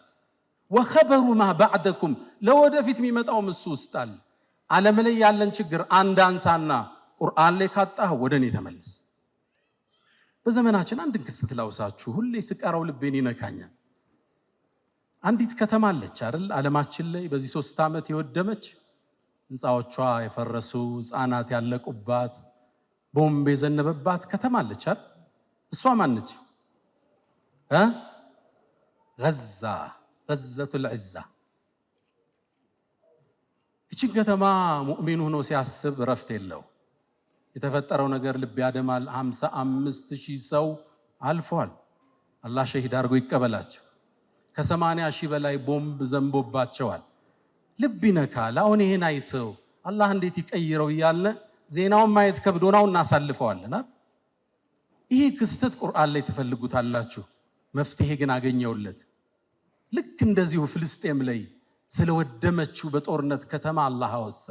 ወኸበሩ ማ ባዕደኩም፣ ለወደፊት የሚመጣውም እሱ ውስጥ አለ። ዓለም ላይ ያለን ችግር አንድ አንሳና ቁርአን ላይ ካጣህ ወደ እኔ ተመለስ። በዘመናችን አንድ ክስተት ላውሳችሁ፣ ሁሌ ስቀራው ልቤን ይነካኛል። አንዲት ከተማ አለች አይደል ዓለማችን ላይ በዚህ 3 ዓመት የወደመች፣ ህንፃዎቿ የፈረሱ፣ ህፃናት ያለቁባት፣ ቦምብ የዘነበባት ከተማ አለች አይደል? እሷ ማነች? ገዛ፣ ገዘቱል ዒዛ። ይህችን ከተማ ሙእሚን ሆኖ ሲያስብ ረፍት የለው። የተፈጠረው ነገር ልብ ያደማል። 55,000 ሰው አልፏል። አላህ ሸሂድ አድርጎ ይቀበላቸው። ከ80,000 በላይ ቦምብ ዘንቦባቸዋል። ልብ ይነካል። አሁን ይሄን አይተው አላህ እንዴት ይቀይረው እያለ ዜናውን ማየት ከብዶናው እናሳልፈዋለን። ይሄ ክስተት ቁርአን ላይ ትፈልጉታላችሁ፣ መፍትሄ ግን አገኘውለት። ልክ እንደዚሁ ፍልስጤም ላይ ስለወደመችው በጦርነት ከተማ አላህ አወሳ።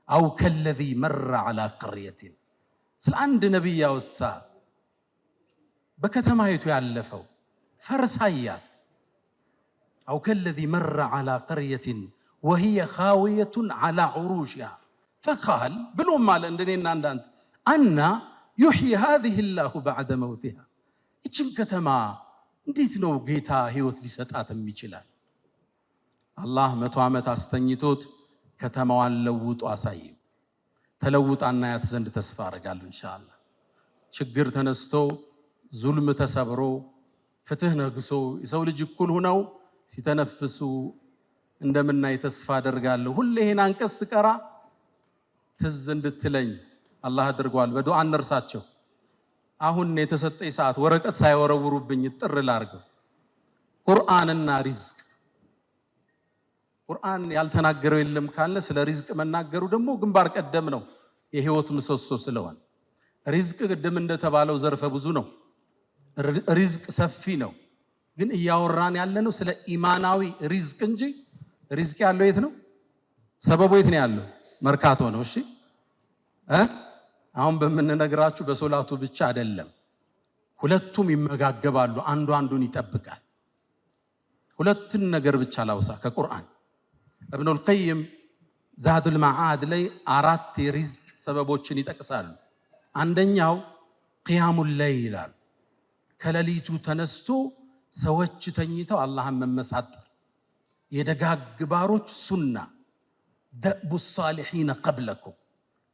አው ከለዚ መረ ዐላ ቀርየቲን፣ ስለ አንድ ነቢይ ያወሳ በከተማይቱ ያለፈው ፈርሳያት። አው ከለዚ መረ ዐላ ቀርየቲን ወሂየ ኻዊየቱን ዐላ ዑሩሽሃ ፈቃል ብሎም አለ እንደኔና እንዳንተ አና ዩሕዪ ሃዚሂ ላሁ በዕደ መውቲሃ፣ ይችን ከተማ እንዴት ነው ጌታ ህይወት ሊሰጣት የሚችላል? አላህ 100 ዓመት አስተኝቶት ከተማዋን ለውጦ አሳየው። ተለውጣና ያት ዘንድ ተስፋ አደርጋለሁ ኢንሻአላህ። ችግር ተነስቶ ዙልም ተሰብሮ ፍትህ ነግሶ የሰው ልጅ እኩል ሆነው ሲተነፍሱ እንደምናይ ተስፋ አደርጋለሁ። ሁሌ ይሄን አንቀጽ ቀራ ትዝ እንድትለኝ አላህ አድርጓል። በዱዓ እንርሳቸው። አሁን የተሰጠኝ ሰዓት ወረቀት ሳይወረውሩብኝ ጥር ላርገው። ቁርአንና ሪዝቅ። ቁርአን ያልተናገረው የለም ካለ ስለ ሪዝቅ መናገሩ ደግሞ ግንባር ቀደም ነው፣ የህይወት ምሰሶ ስለሆነ። ሪዝቅ ቅድም እንደተባለው ዘርፈ ብዙ ነው። ሪዝቅ ሰፊ ነው። ግን እያወራን ያለነው ስለ ኢማናዊ ሪዝቅ እንጂ ሪዝቅ ያለው የት ነው? ሰበቡ የት ነው ያለው? መርካቶ ነው። እሺ አሁን በምንነግራችሁ በሶላቱ ብቻ አይደለም። ሁለቱም ይመጋገባሉ፣ አንዱ አንዱን ይጠብቃል። ሁለቱን ነገር ብቻ ላውሳ ከቁርአን ኢብኑል ቀይም ዛዱል መዓድ ላይ 4 የሪዝቅ ሰበቦችን ይጠቅሳሉ። አንደኛው ቂያሙል ለይል ይላል። ከሌሊቱ ተነስቶ ሰዎች ተኝተው አላህን መመሳጠር የደጋግ ባሮች ሱና ደእቡ ሷሊሒነ ቀብለኩም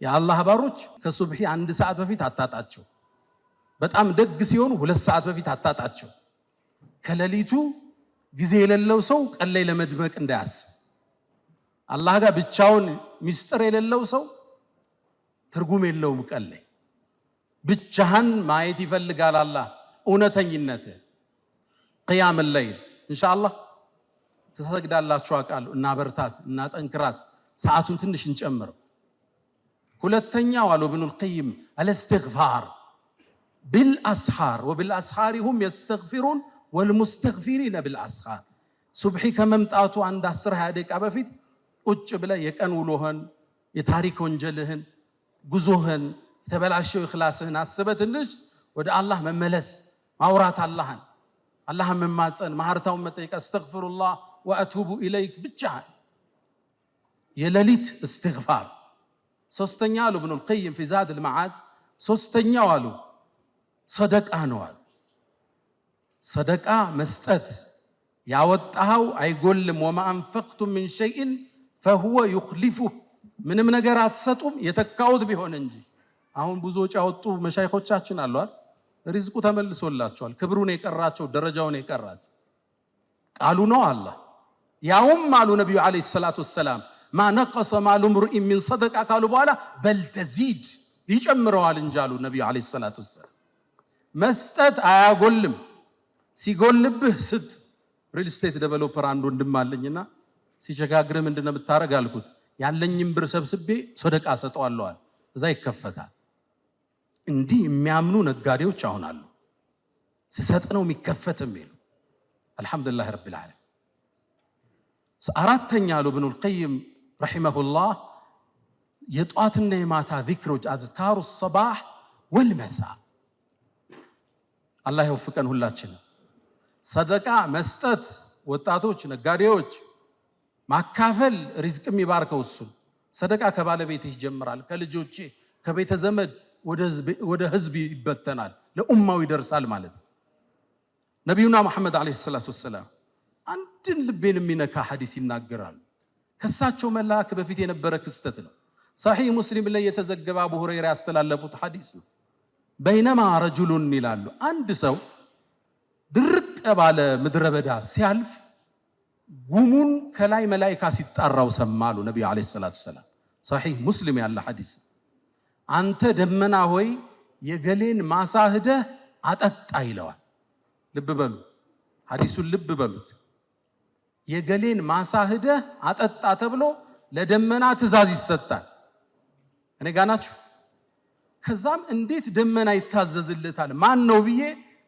የአላህ ባሮች ከሱብሒ 1 ሰዓት በፊት አታጣቸው። በጣም ደግ ሲሆኑ 2 ሰዓት በፊት አታጣቸው። ከሌሊቱ ጊዜ የሌለው ሰው ቀን ላይ ለመድመቅ እንዳያስብ። አላህ ጋር ብቻውን ሚስጥር የሌለው ሰው ትርጉም የለውም። ቀን ላይ ብቻህን ማየት ይፈልጋል አላህ እውነተኝነት። ቂያም ለይል ኢንሻአላህ ተሰግዳላችሁ አውቃለሁ። እና በርታት እና ጠንክራት፣ ሰዓቱን ትንሽ እንጨምረው። ሁለተኛው አሉ ኢብኑል ቀይም አልእስትግፋር ቢልአስሓር ወቢልአስሓር ሁም የስተግፊሩን ወልሙስተግፊሪነ ቢልአስሓር። ሱብሒ ከመምጣቱ 10-20 ደቂቃ በፊት ቁጭ ብለህ የቀን ውሎህን፣ የታሪክ ወንጀልህን፣ ጉዞህን፣ የተበላሸው ኢኽላስህን አስበህ ትንሽ ወደ አላህ መመለስ፣ ማውራት፣ አላህን መማፀን፣ ማህርታውን መጠየቅ፣ አስተግፊሩላህ ወአቱቡ ኢለይክ ብቻ የሌሊት እስትግፋር። ሶስተኛ አሉ ኢብኑል ቀይም ፊ ዛዱል መዓድ ሶስተኛው አሉ ሰደቃ ነው አሉ። ሰደቃ መስጠት ያወጣኸው አይጎልም። ወማ አንፈቅቱም ሚን ሸይእን ፈሁወ ዩኽሊፉህ ምንም ነገር አትሰጡም የተካውት ቢሆን እንጂ። አሁን ብዙ ወጪ ያወጡ መሻይኾቻችን አሉ አይደል? ሪዝቁ ተመልሶላቸዋል። ክብሩን የቀራቸው ደረጃውን የቀራቸው ቃሉ ነው አላህ። ያውም አሉ ነቢዩ ዓለይሂ ሰላቱ ወሰላም ማ ነቀሰ ማሉ ምርኢን ሚን ሰደቃ ካሉ በኋላ በል ተዚድ ይጨምረዋል እንጂ አሉ ነቢዩ ዓለይሂ ሰላቱ ወሰላም። መስጠት አያጎልም፣ ሲጎልብህ ስጥ። ሪል ስቴት ዴቨሎፐር አንድ ወንድም አለኝና ሲቸጋግር ምንድነው የምታረግ አልኩት። ያለኝም ብር ሰብስቤ ሰደቃ ሰጠዋለሁ፣ እዛ ይከፈታል። እንዲህ የሚያምኑ ነጋዴዎች አሁን አሉ። ሲሰጥ ነው የሚከፈትም ይሉ። አልሐምዱሊላህ ረቢል ዓለሚን። አራተኛ አሉ ኢብኑል ቀይም ረሂመሁላህ የጧትና የማታ ዚክሮች አዝካሩ ሰባህ ወልመሳ። አላህ ይወፍቀን ሁላችንም። ሰደቃ መስጠት፣ ወጣቶች፣ ነጋዴዎች ማካፈል፣ ሪዝቅም ይባርከው እሱን። ሰደቃ ከባለቤት ይጀምራል፣ ከልጆቼ ከቤተ ዘመድ ወደ ህዝብ ይበተናል፣ ለኡማው ይደርሳል ማለት ነው። ነቢዩና መሐመድ ዓለይሂ ሰላቱ ወሰላም አንድን ልቤን የሚነካ ሐዲስ ይናገራሉ። ከሳቸው መላክ በፊት የነበረ ክስተት ነው። ሰሒህ ሙስሊም ላይ የተዘገበ አቡ ሁረይራ ያስተላለፉት ሐዲስ ነው። በይነማ ረጁሉን ይላሉ፣ አንድ ሰው ድርቅ ባለ ምድረ በዳ ሲያልፍ ጉሙን ከላይ መላኢካ ሲጣራው ሰማሉ ነቢዩ ዓለይሂ ሰላቱ ወሰላም። ሰሒህ ሙስሊም ያለ ሐዲስ። አንተ ደመና ሆይ የገሌን ማሳ ሂደህ አጠጣ ይለዋል። ልብ በሉ ሐዲሱን ልብ በሉት። የገሌን ማሳ ሂደህ አጠጣ ተብሎ ለደመና ትእዛዝ ይሰጣል። እኔ ጋር ናችሁ? ከዛም እንዴት ደመና ይታዘዝለታል? ማን ነው ብዬ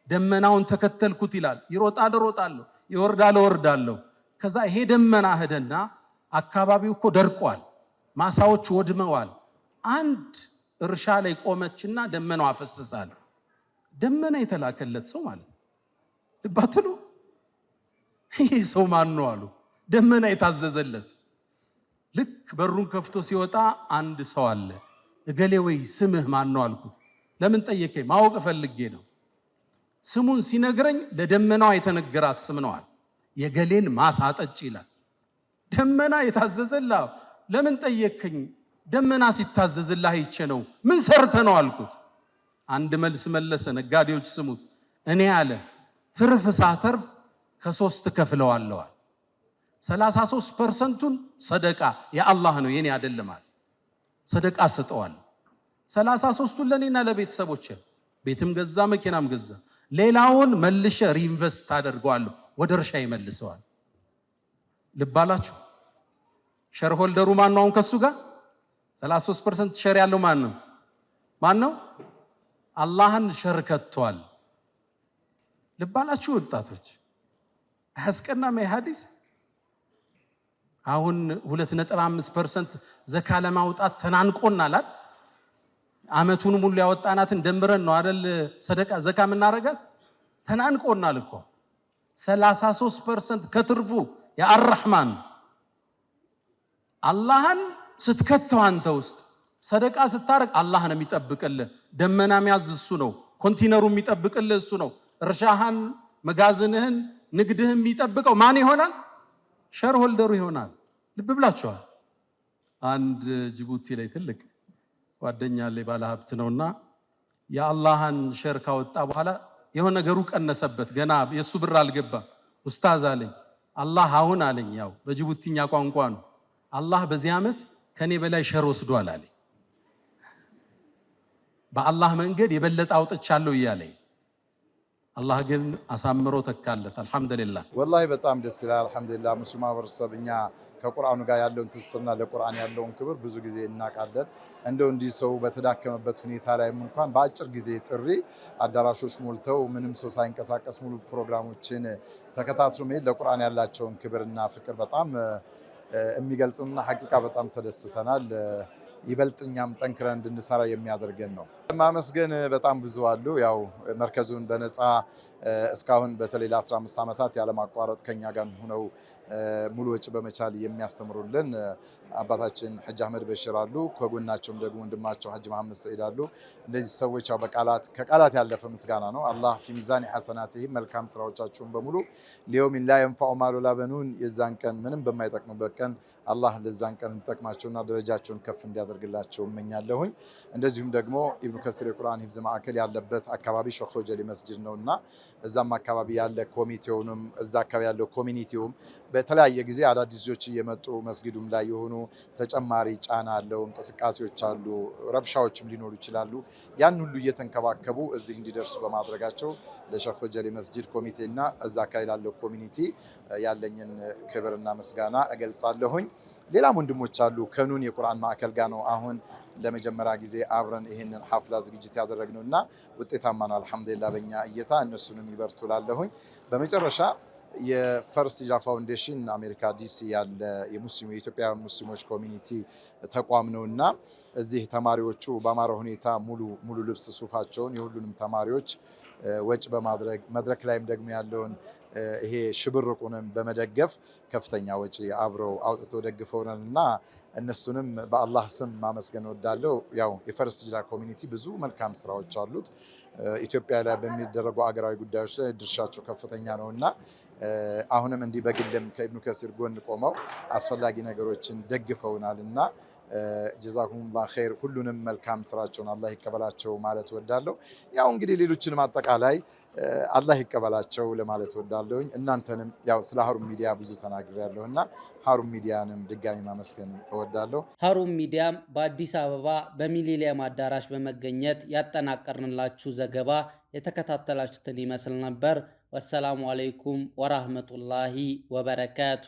ደመናውን ተከተልኩት ይላል። ይሮጣል እሮጣለሁ፣ ይወርዳል እወርዳለሁ። ከዛ ይሄ ደመና ሄደና አካባቢው እኮ ደርቋል፣ ማሳዎች ወድመዋል። አንድ እርሻ ላይ ቆመችና ደመናው አፈሰሳል። ደመና የተላከለት ሰው ማለት ልባትሉ ይሄ ሰው ማን ነው አሉ። ደመና የታዘዘለት። ልክ በሩን ከፍቶ ሲወጣ አንድ ሰው አለ። እገሌ ወይ ስምህ ማን ነው አልኩት። ለምን ጠየቀኝ? ማወቅ ፈልጌ ነው። ስሙን ሲነግረኝ ለደመናዋ የተነገራት ስም ነዋል። የገሌን ማሳ ጠጭ ይላል። ደመና የታዘዘልህ ለምን ጠየቅከኝ? ደመና ሲታዘዝልህ አይቼ ነው። ምን ሰርተ ነው አልኩት። አንድ መልስ መለሰ። ነጋዴዎች ስሙት። እኔ አለ ትርፍ ሳተርፍ ከ3 ከፍለዋለሁ። 33%ቱን ሰደቃ የአላህ ነው የኔ አይደለም አለ። ሰደቃ ሰጠዋል። 33ቱን ለኔና ለቤተሰቦቼ ቤትም ገዛ መኪናም ገዛ። ሌላውን መልሼ ሪኢንቨስት አደርገዋለሁ፣ ወደ እርሻ ይመልሰዋል። ልባላችሁ ሼር ሆልደሩ ማን ነው? ከሱ ጋር 33% ሼር ያለው ማን ነው? አላህን ሼር ከቷል። ልባላችሁ ወጣቶች አስቀናም ሐዲስ አሁን 2.5% ዘካ ለማውጣት ተናንቆናል። አመቱን ሙሉ ያወጣናትን ደምረን ነው አይደል ሰደቃ ዘካ የምናረጋት? ተናንቆናል እኮ 33% ከትርፉ የአርህማን አላህን ስትከተው አንተ ውስጥ ሰደቃ ስታረግ አላህ ነው የሚጠብቅልህ። ደመና የሚያዝ እሱ ነው። ኮንቲነሩ የሚጠብቅልህ እሱ ነው። እርሻህን፣ መጋዝንህን፣ ንግድህን የሚጠብቀው ማን ይሆናል? ሼር ሆልደሩ ይሆናል። ልብ ብላችኋል። አንድ ጅቡቲ ላይ ትልቅ ጓደኛ ላይ ባለ ሀብት ነውና የአላህን ሼር ካወጣ በኋላ የሆነ ነገሩ ቀነሰበት። ገና የሱ ብር አልገባም። ኡስታዝ አለኝ አላህ አሁን አለኝ፣ ያው በጅቡቲኛ ቋንቋ ነው፣ አላህ በዚህ ዓመት ከኔ በላይ ሼር ወስዷል አለኝ። በአላህ መንገድ የበለጠ አውጥቻለሁ እያለኝ አላህ ግን አሳምሮ ተካለት። አልሐምዱሊላህ ወላሂ በጣም ደስ ይላል። አልሐምዱሊላህ ሙስሊም ማህበረሰብ እኛ ከቁርአኑ ጋር ያለውን ትስስርና ለቁርአን ያለውን ክብር ብዙ ጊዜ እናውቃለን። እንደው እንዲህ ሰው በተዳከመበት ሁኔታ ላይም እንኳን በአጭር ጊዜ ጥሪ አዳራሾች ሞልተው ምንም ሰው ሳይንቀሳቀስ ሙሉ ፕሮግራሞችን ተከታትሎ መሄድ ለቁርአን ያላቸውን ክብርና ፍቅር በጣም የሚገልጽና ሐቂቃ በጣም ተደስተናል። ይበልጥኛም ጠንክረን እንድንሰራ የሚያደርገን ነው። ማመስገን በጣም ብዙ አሉ። ያው መርከዙን በነፃ እስካሁን በተለይ ለ15 ዓመታት ያለማቋረጥ ከኛ ጋር ሆነው ሙሉ ወጪ በመቻል የሚያስተምሩልን አባታችን ሐጅ አህመድ በሽር አሉ። ከጎናቸውም ደግሞ ወንድማቸው ሐጅ መሐመድ ሰዒድ አሉ። እነዚህ ሰዎች ያው ከቃላት ያለፈ ምስጋና ነው። አላህ ፊ ሚዛኒ ሐሰናቲሂም መልካም ስራዎቻቸውን በሙሉ ሊየውሚን ላ የንፈዑ ማሉ ወላ በኑን የዛን ቀን ምንም በማይጠቅሙበት ቀን አላህ ለዛን ቀን እንዲጠቅማቸውና ደረጃቸውን ከፍ እንዲያደርግላቸው እመኛለሁኝ። እንደዚሁም ደግሞ ኢብኑ ከሲር የቁርአን ሂፍዝ ማዕከል ያለበት አካባቢ ሼኽ ሆጀሊ መስጂድ ነውና እዛም አካባቢ ያለ ኮሚቴውንም እዛ አካባቢ ያለው ኮሚኒቲውም በተለያየ ጊዜ አዳዲስ ልጆች እየመጡ መስጊዱም ላይ የሆኑ ተጨማሪ ጫና አለው፣ እንቅስቃሴዎች አሉ፣ ረብሻዎችም ሊኖሩ ይችላሉ። ያን ሁሉ እየተንከባከቡ እዚህ እንዲደርሱ በማድረጋቸው ለሼኽ ሆጀሊ መስጂድ ኮሚቴና እዛ አካባቢ ላለው ኮሚኒቲ ያለኝን ክብርና ምስጋና እገልጻለሁኝ። ሌላም ወንድሞች አሉ። ከኑን የቁርአን ማዕከል ጋር ነው አሁን ለመጀመሪያ ጊዜ አብረን ይሄንን ሐፍላ ዝግጅት ያደረግነውና ውጤታማ ነው አልሐምዱሊላህ በእኛ እይታ። እነሱንም ይበርቱ ላለሁኝ። በመጨረሻ የፈርስት ሂጅራ ፋውንዴሽን አሜሪካ ዲሲ ያለ የኢትዮጵያ ሙስሊሞች ኮሚኒቲ ተቋም ነውና እዚህ ተማሪዎቹ በአማረ ሁኔታ ሙሉ ልብስ ሱፋቸውን የሁሉንም ተማሪዎች ወጭ በማድረግ መድረክ ላይም ደግሞ ያለውን ይሄ ሽብርቁንም በመደገፍ ከፍተኛ ወጪ አብረው አውጥተው ደግፈውናልና እነሱንም በአላህ ስም ማመስገን እወዳለሁ። ያው የፈርስት ሂጅራ ኮሚኒቲ ብዙ መልካም ስራዎች አሉት። ኢትዮጵያ ላይ በሚደረጉ አገራዊ ጉዳዮች ላይ ድርሻቸው ከፍተኛ ነውና አሁንም እንዲህ በግልም ከኢብኑ ከሲር ጎን ቆመው አስፈላጊ ነገሮችን ደግፈውናልና ጀዛኩሙላህ ኸይር። ሁሉንም መልካም ስራቸውን አላህ ይቀበላቸው ማለት እወዳለሁ። ያው እንግዲህ ሌሎችንም አጠቃላይ አላህ ይቀበላቸው ለማለት እወዳለሁኝ። እናንተንም ያው ስለ ሀሩን ሚዲያ ብዙ ተናግሬያለሁና ሀሩን ሚዲያንም ድጋሚ ማመስገን እወዳለሁ። ሀሩን ሚዲያም በአዲስ አበባ በሚሊኒየም አዳራሽ በመገኘት ያጠናቀርንላችሁ ዘገባ የተከታተላችሁትን ይመስል ነበር። ወሰላሙ አለይኩም ወራህመቱላሂ ወበረካቱ።